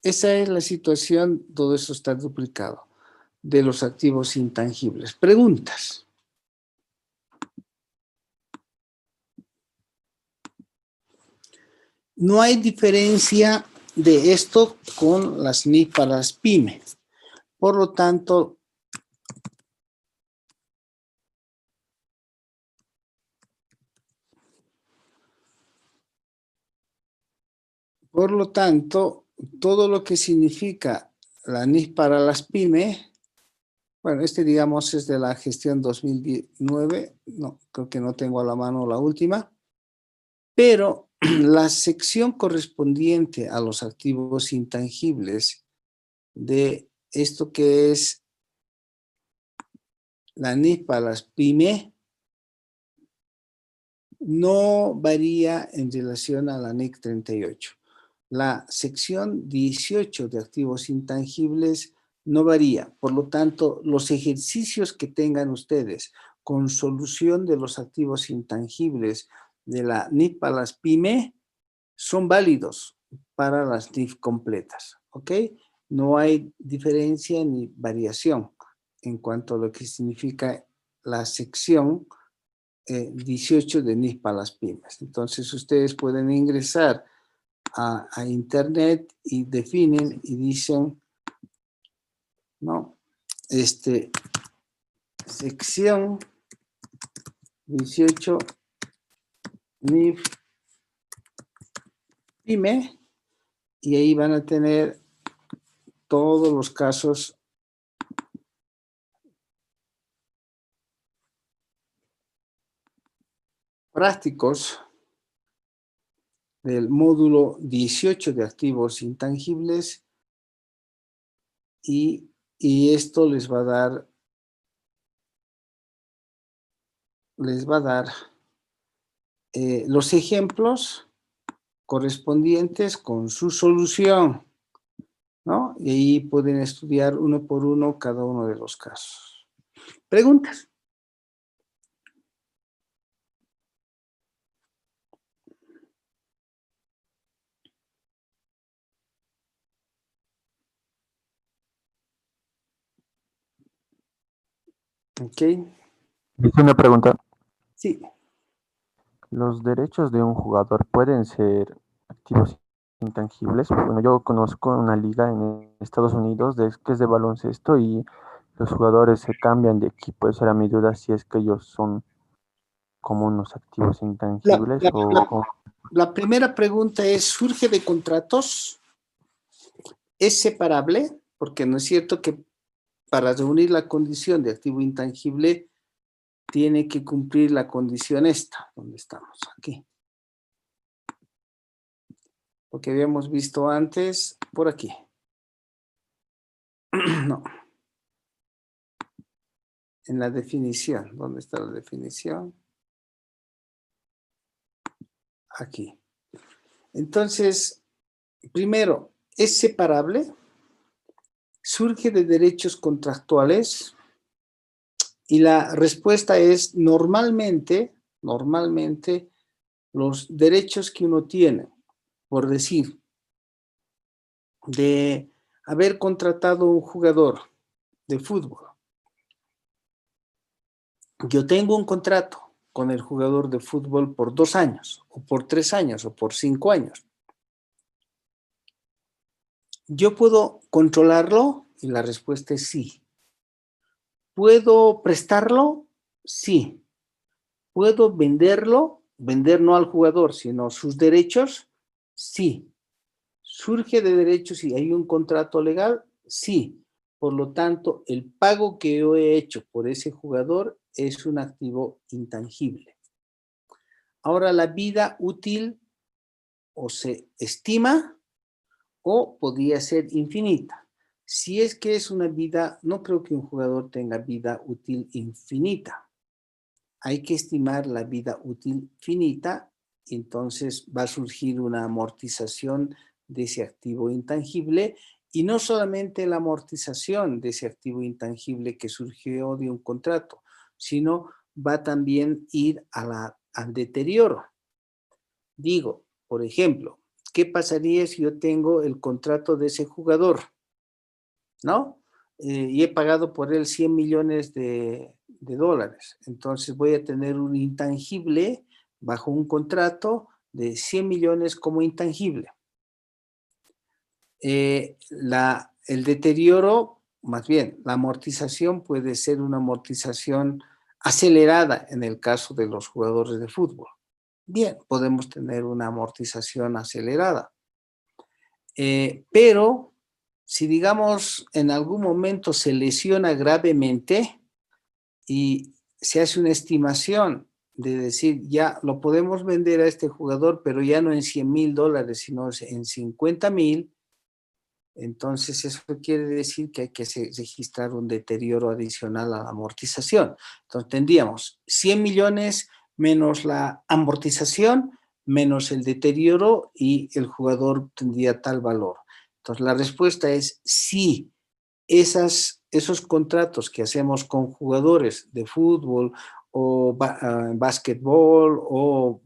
esa es la situación, todo eso está duplicado, de los activos intangibles. Preguntas. No hay diferencia de esto con las NIF para las pymes. Por lo tanto, todo lo que significa la NIF para las pymes, bueno, este digamos es de la gestión 2019, no, creo que no tengo a la mano la última, pero la sección correspondiente a los activos intangibles de esto que es la NIF para las pymes no varía en relación a la NIC 38. La sección 18 de activos intangibles no varía. Por lo tanto, los ejercicios que tengan ustedes con solución de los activos intangibles de la NIF para las pymes son válidos para las NIF completas, ¿ok? No hay diferencia ni variación en cuanto a lo que significa la sección 18 de NIF para las pymes. Entonces, ustedes pueden ingresar a internet y definen y dicen, ¿no? Sección 18 NIF pyme, y ahí van a tener todos los casos prácticos del módulo 18 de activos intangibles, y esto les va a dar los ejemplos correspondientes con su solución, ¿no? Y ahí pueden estudiar uno por uno cada uno de los casos. ¿Preguntas? Ok. Hice una pregunta. Sí. ¿Los derechos de un jugador pueden ser activos intangibles? Bueno, yo conozco una liga en Estados Unidos que es de baloncesto y los jugadores se cambian de equipo. Esa era mi duda, si es que ellos son como unos activos intangibles o... La primera pregunta es, ¿surge de contratos? ¿Es separable? Porque no es cierto que para reunir la condición de activo intangible tiene que cumplir la condición esta, donde estamos, aquí. Lo que habíamos visto antes, por aquí. No. En la definición, ¿dónde está la definición? Aquí. Entonces, primero, ¿es separable? ¿Surge de derechos contractuales? Y la respuesta es normalmente los derechos que uno tiene, por decir, de haber contratado un jugador de fútbol. Yo tengo un contrato con el jugador de fútbol por 2 años, o por 3 años, o por 5 años. ¿Yo puedo controlarlo? Y la respuesta es sí. ¿Puedo prestarlo? Sí. ¿Puedo venderlo? vender no al jugador, sino sus derechos, sí. ¿Surge de derechos y hay un contrato legal? Sí. Por lo tanto, el pago que yo he hecho por ese jugador es un activo intangible. Ahora, la vida útil o se estima o podría ser infinita. Si es que es una vida, no creo que un jugador tenga vida útil infinita. Hay que estimar la vida útil finita, entonces va a surgir una amortización de ese activo intangible y no solamente la amortización de ese activo intangible que surgió de un contrato, sino va también a ir al deterioro. Digo, por ejemplo, ¿qué pasaría si yo tengo el contrato de ese jugador? ¿No? Y he pagado por él 100 millones de dólares. Entonces voy a tener un intangible bajo un contrato de 100 millones como intangible. El deterioro, más bien, la amortización puede ser una amortización acelerada en el caso de los jugadores de fútbol. Bien, podemos tener una amortización acelerada. Pero si, digamos, en algún momento se lesiona gravemente y se hace una estimación de decir, ya lo podemos vender a este jugador, pero ya no en 100 mil dólares, sino en 50 mil, entonces eso quiere decir que hay que registrar un deterioro adicional a la amortización. Entonces tendríamos 100 millones menos la amortización, menos el deterioro y el jugador tendría tal valor. Entonces la respuesta es sí. Esos contratos que hacemos con jugadores de fútbol o básquetbol o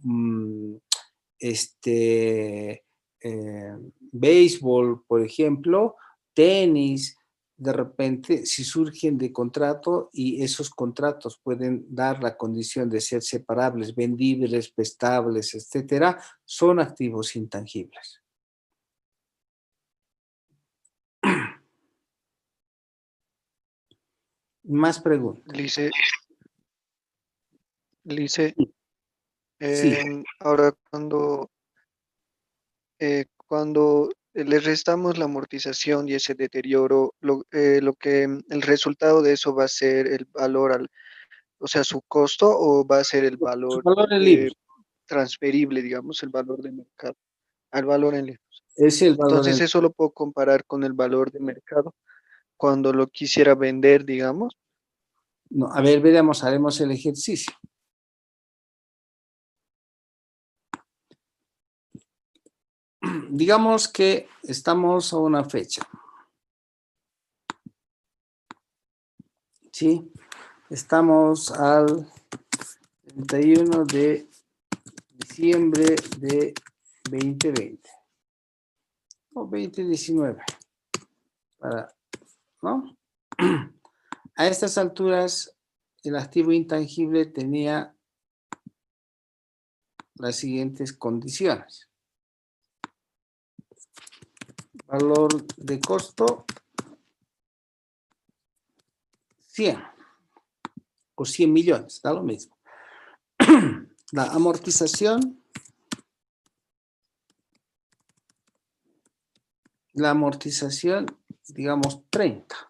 béisbol, por ejemplo, tenis, de repente, si surgen de contrato y esos contratos pueden dar la condición de ser separables, vendibles, prestables, etcétera, son activos intangibles. Más preguntas. Lice, Sí. ahora cuando le restamos la amortización y ese deterioro, el resultado de eso va a ser el valor, o sea, su costo, o va a ser el Sus valor valores libres. transferible, digamos, el valor de mercado, al valor en libros. Es el valor Entonces, eso lo puedo comparar con el valor de mercado cuando lo quisiera vender, digamos. No, a ver, veremos, haremos el ejercicio. Digamos que estamos a una fecha. ¿Sí? Estamos al 31 de diciembre de 2020. O 2019. ¿No? A estas alturas, el activo intangible tenía las siguientes condiciones. Valor de costo 100 o 100 millones, da lo mismo. La amortización, digamos, 30.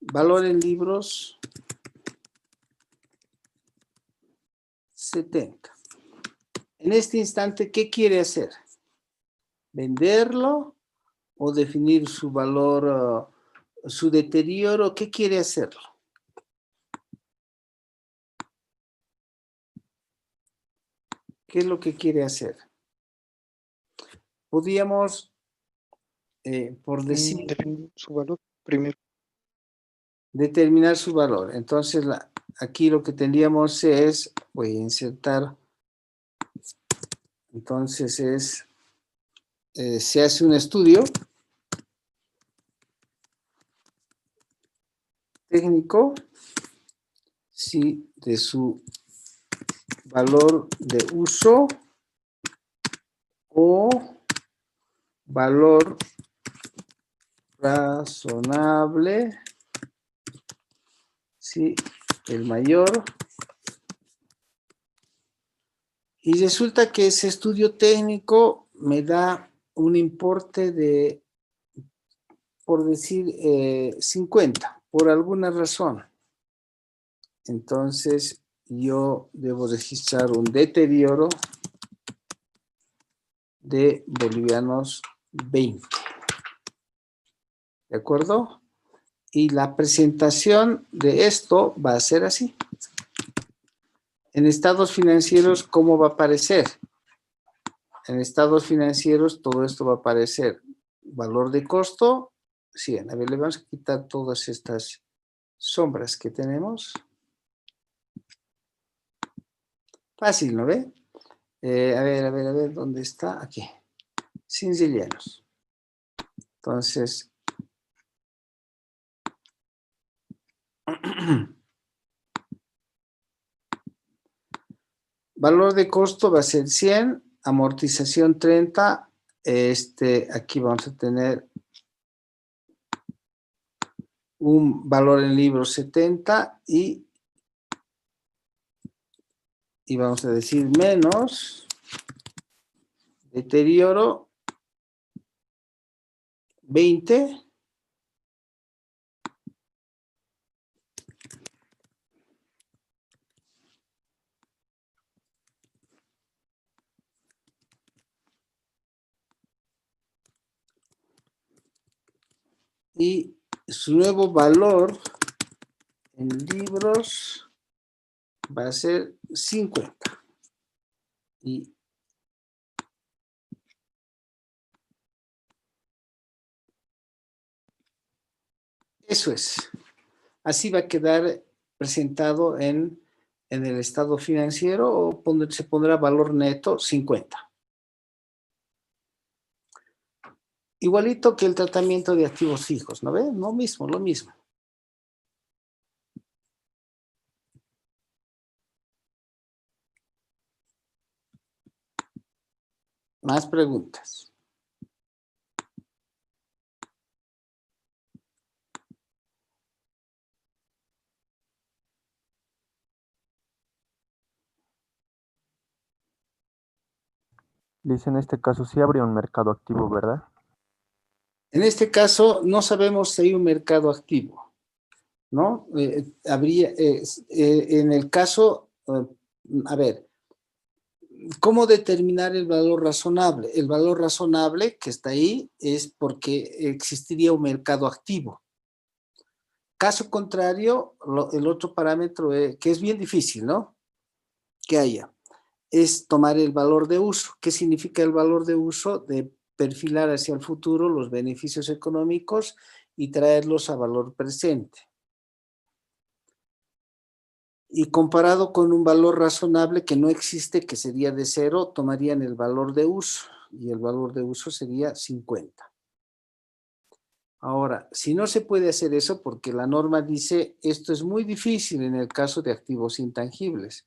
Valor en libros 70. En este instante, ¿qué quiere hacer? ¿Venderlo o definir su valor, su deterioro? ¿Qué quiere hacerlo? ¿Qué es lo que quiere hacer? Podríamos, por decir, Definir su valor primero. determinar su valor. Entonces, aquí lo que tendríamos es, voy a insertar, entonces se hace un estudio técnico, sí, de su valor de uso o valor razonable si el mayor. Y resulta que ese estudio técnico me da un importe de, por decir, 50, por alguna razón. Entonces, yo debo registrar un deterioro de bolivianos 20. ¿De acuerdo? Y la presentación de esto va a ser así. En estados financieros, ¿cómo va a aparecer? En estados financieros todo esto va a aparecer. Valor de costo, 100. A ver, le vamos a quitar todas estas sombras que tenemos. Fácil, ¿no ve? A ver, ¿dónde está? Aquí. Sin rellenos. Entonces, valor de costo va a ser 100, amortización 30, aquí vamos a tener un valor en libros 70 y vamos a decir menos deterioro 20 y su nuevo valor en libros va a ser 50. Y eso es. Así va a quedar presentado en el estado financiero o se pondrá valor neto 50. Igualito que el tratamiento de activos fijos, ¿no ven? Lo mismo. Más preguntas. Liz, en este caso sí habría un mercado activo, ¿verdad? En este caso, no sabemos si hay un mercado activo, ¿no? Habría, en el caso, a ver, ¿cómo determinar el valor razonable? El valor razonable que está ahí es porque existiría un mercado activo. Caso contrario, el otro parámetro que es bien difícil, ¿no? Que haya, es tomar el valor de uso. ¿Qué significa el valor de uso? De perfilar hacia el futuro los beneficios económicos y traerlos a valor presente. Y comparado con un valor razonable que no existe, que sería de 0, tomarían el valor de uso, y el valor de uso sería 50. Ahora, si no se puede hacer eso, porque la norma dice, esto es muy difícil en el caso de activos intangibles.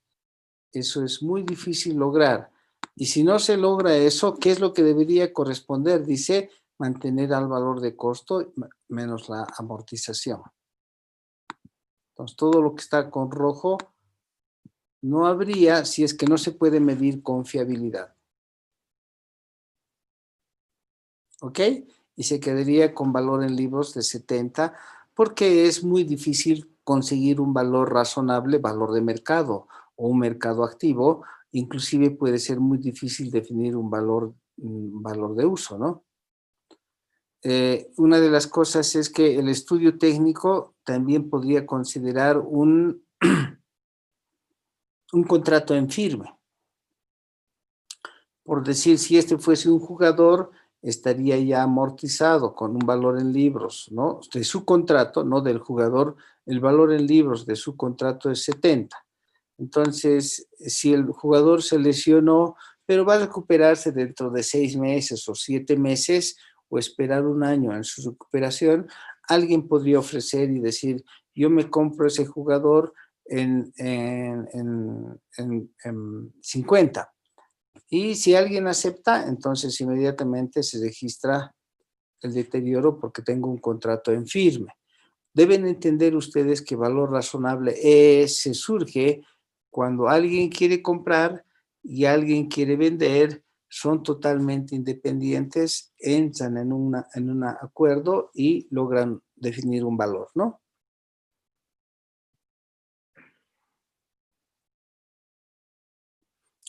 Eso es muy difícil lograr. Y si no se logra eso, ¿qué es lo que debería corresponder? Dice, mantener al valor de costo menos la amortización. Entonces, todo lo que está con rojo no habría si es que no se puede medir con fiabilidad. ¿Ok? Y se quedaría con valor en libros de 70 porque es muy difícil conseguir un valor razonable, valor de mercado o un mercado activo. Inclusive puede ser muy difícil definir un valor de uso, ¿no? Una de las cosas es que el estudio técnico también podría considerar un contrato en firme. Por decir, si este fuese un jugador, estaría ya amortizado con un valor en libros, ¿no? De su contrato, no del jugador, el valor en libros de su contrato es 70. Entonces, si el jugador se lesionó, pero va a recuperarse dentro de 6 meses o 7 meses, o esperar un año en su recuperación, alguien podría ofrecer y decir, yo me compro ese jugador en 50. Y si alguien acepta, entonces inmediatamente se registra el deterioro porque tengo un contrato en firme. Deben entender ustedes que valor razonable se surge cuando alguien quiere comprar y alguien quiere vender, son totalmente independientes, entran en un acuerdo y logran definir un valor, ¿no?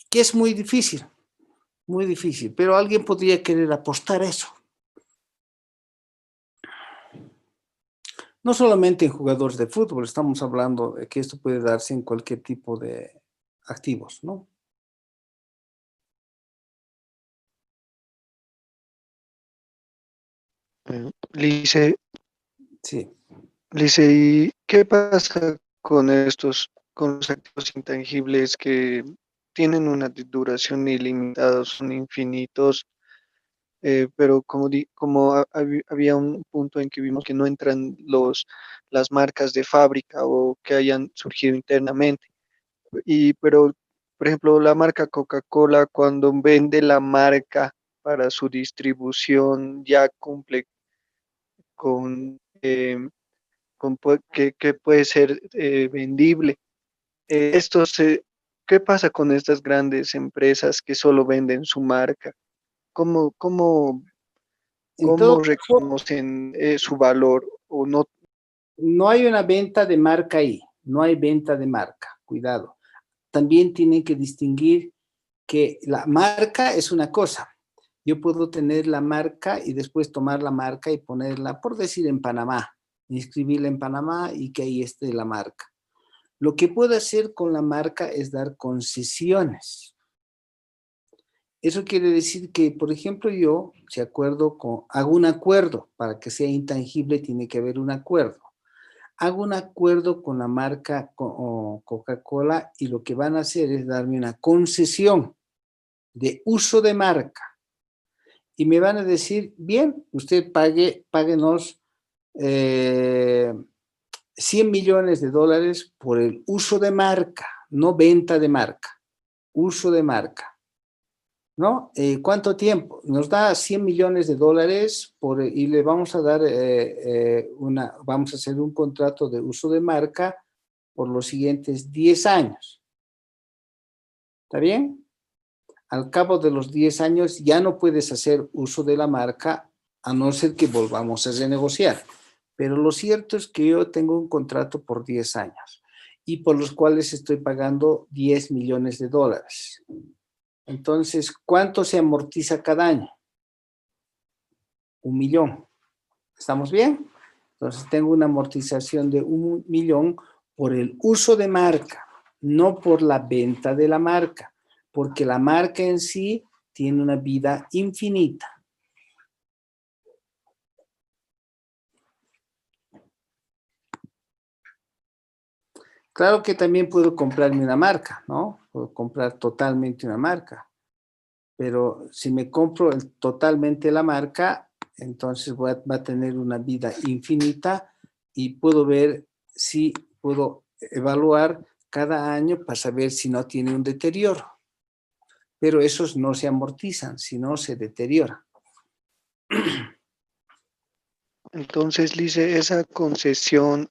Que es muy difícil, pero alguien podría querer apostar eso. No solamente en jugadores de fútbol, estamos hablando de que esto puede darse en cualquier tipo de activos, ¿no? Lice, Sí. ¿y qué pasa con con los activos intangibles que tienen una duración ilimitada, son infinitos? Pero como había un punto en que vimos que no entran las marcas de fábrica o que hayan surgido internamente. Pero, por ejemplo, la marca Coca-Cola, cuando vende la marca para su distribución, ya cumple con, que puede ser vendible. Esto ¿qué pasa con estas grandes empresas que solo venden su marca? ¿Cómo, cómo En todo ¿Cómo caso, reconocen su valor o no? no hay una venta de marca ahí, no hay venta de marca, cuidado. También tienen que distinguir que la marca es una cosa. Yo puedo tener la marca y después tomar la marca y ponerla, por decir, en Panamá, inscribirla en Panamá y que ahí esté la marca. Lo que puedo hacer con la marca es dar concesiones. Eso quiere decir que, por ejemplo, yo, si hago un acuerdo, para que sea intangible tiene que haber un acuerdo. Hago un acuerdo con la marca Coca-Cola y lo que van a hacer es darme una concesión de uso de marca. Y me van a decir, bien, usted páguenos 100 millones de dólares por el uso de marca, no venta de marca, uso de marca. ¿No? ¿Cuánto tiempo? Nos da 100 millones de dólares y le vamos a dar vamos a hacer un contrato de uso de marca por los siguientes 10 años. ¿Está bien? Al cabo de los 10 años ya no puedes hacer uso de la marca a no ser que volvamos a renegociar. Pero lo cierto es que yo tengo un contrato por 10 años y por los cuales estoy pagando 10 millones de dólares. Entonces, ¿cuánto se amortiza cada año? 1 millón. ¿Estamos bien? Entonces, tengo una amortización de 1 millón por el uso de marca, no por la venta de la marca, porque la marca en sí tiene una vida infinita. Claro que también puedo comprarme una marca, ¿no? Puedo comprar totalmente una marca. Pero si me compro totalmente la marca, entonces va a tener una vida infinita y puedo ver si puedo evaluar cada año para saber si no tiene un deterioro. Pero esos no se amortizan, sino se deterioran. Entonces, Lice, esa concesión,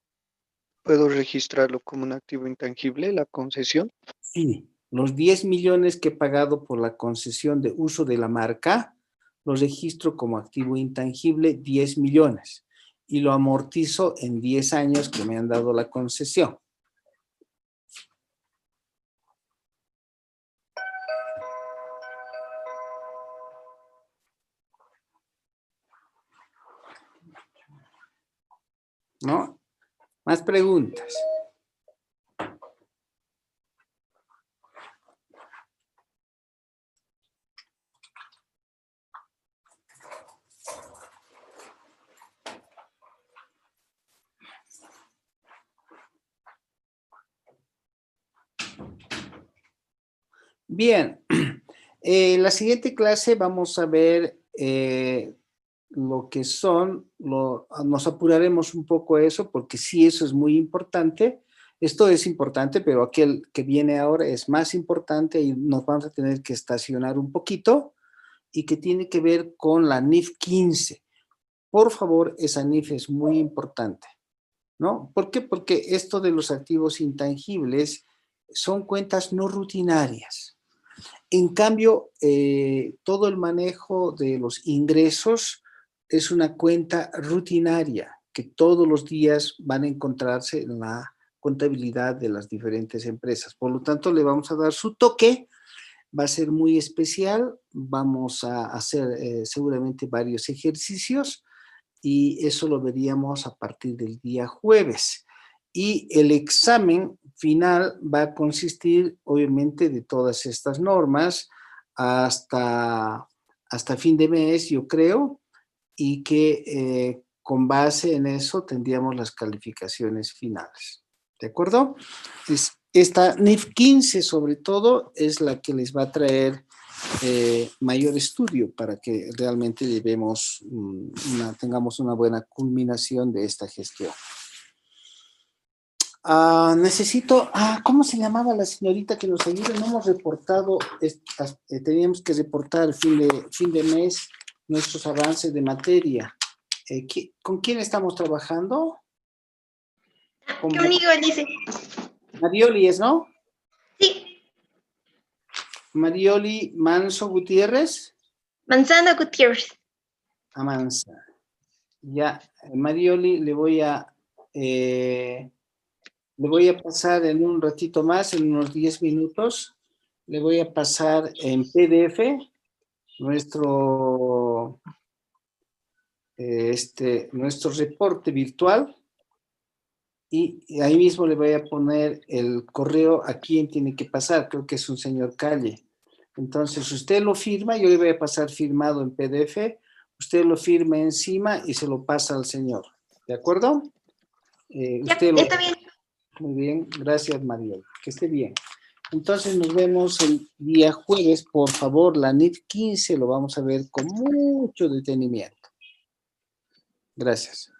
¿puedo registrarlo como un activo intangible, la concesión? Sí, los 10 millones que he pagado por la concesión de uso de la marca, los registro como activo intangible 10 millones y lo amortizo en 10 años que me han dado la concesión. ¿No? Más preguntas. Bien, la siguiente clase vamos a ver lo que son, nos apuraremos un poco a eso porque sí, eso es muy importante. Esto es importante, pero aquel que viene ahora es más importante y nos vamos a tener que estacionar un poquito y que tiene que ver con la NIF 15. Por favor, esa NIF es muy importante, ¿no? ¿Por qué? Porque esto de los activos intangibles son cuentas no rutinarias. En cambio, todo el manejo de los ingresos es una cuenta rutinaria que todos los días van a encontrarse en la contabilidad de las diferentes empresas. Por lo tanto, le vamos a dar su toque. Va a ser muy especial. Vamos a hacer seguramente varios ejercicios y eso lo veríamos a partir del día jueves. Y el examen final va a consistir, obviamente, de todas estas normas hasta fin de mes, yo creo, y que con base en eso tendríamos las calificaciones finales. ¿De acuerdo? Esta NIF 15, sobre todo, es la que les va a traer mayor estudio para que realmente tengamos una buena culminación de esta gestión. Necesito, ¿cómo se llamaba la señorita que nos ayuda? No hemos reportado, teníamos que reportar fin de mes nuestros avances de materia. ¿Con quién estamos trabajando? Conmigo, dice. Marioli es, ¿no? Sí. Marioli Manso Gutiérrez. Manzano Gutiérrez. Amanza. Ya, Marioli, le voy a pasar en un ratito más, en unos 10 minutos, le voy a pasar en PDF nuestro reporte virtual y ahí mismo le voy a poner el correo a quien tiene que pasar, creo que es un señor Calle. Entonces, usted lo firma, yo le voy a pasar firmado en PDF, usted lo firma encima y se lo pasa al señor. ¿De acuerdo? Está bien. Muy bien, gracias María. Que esté bien. Entonces nos vemos el día jueves. Por favor, la NIF 15 lo vamos a ver con mucho detenimiento. Gracias.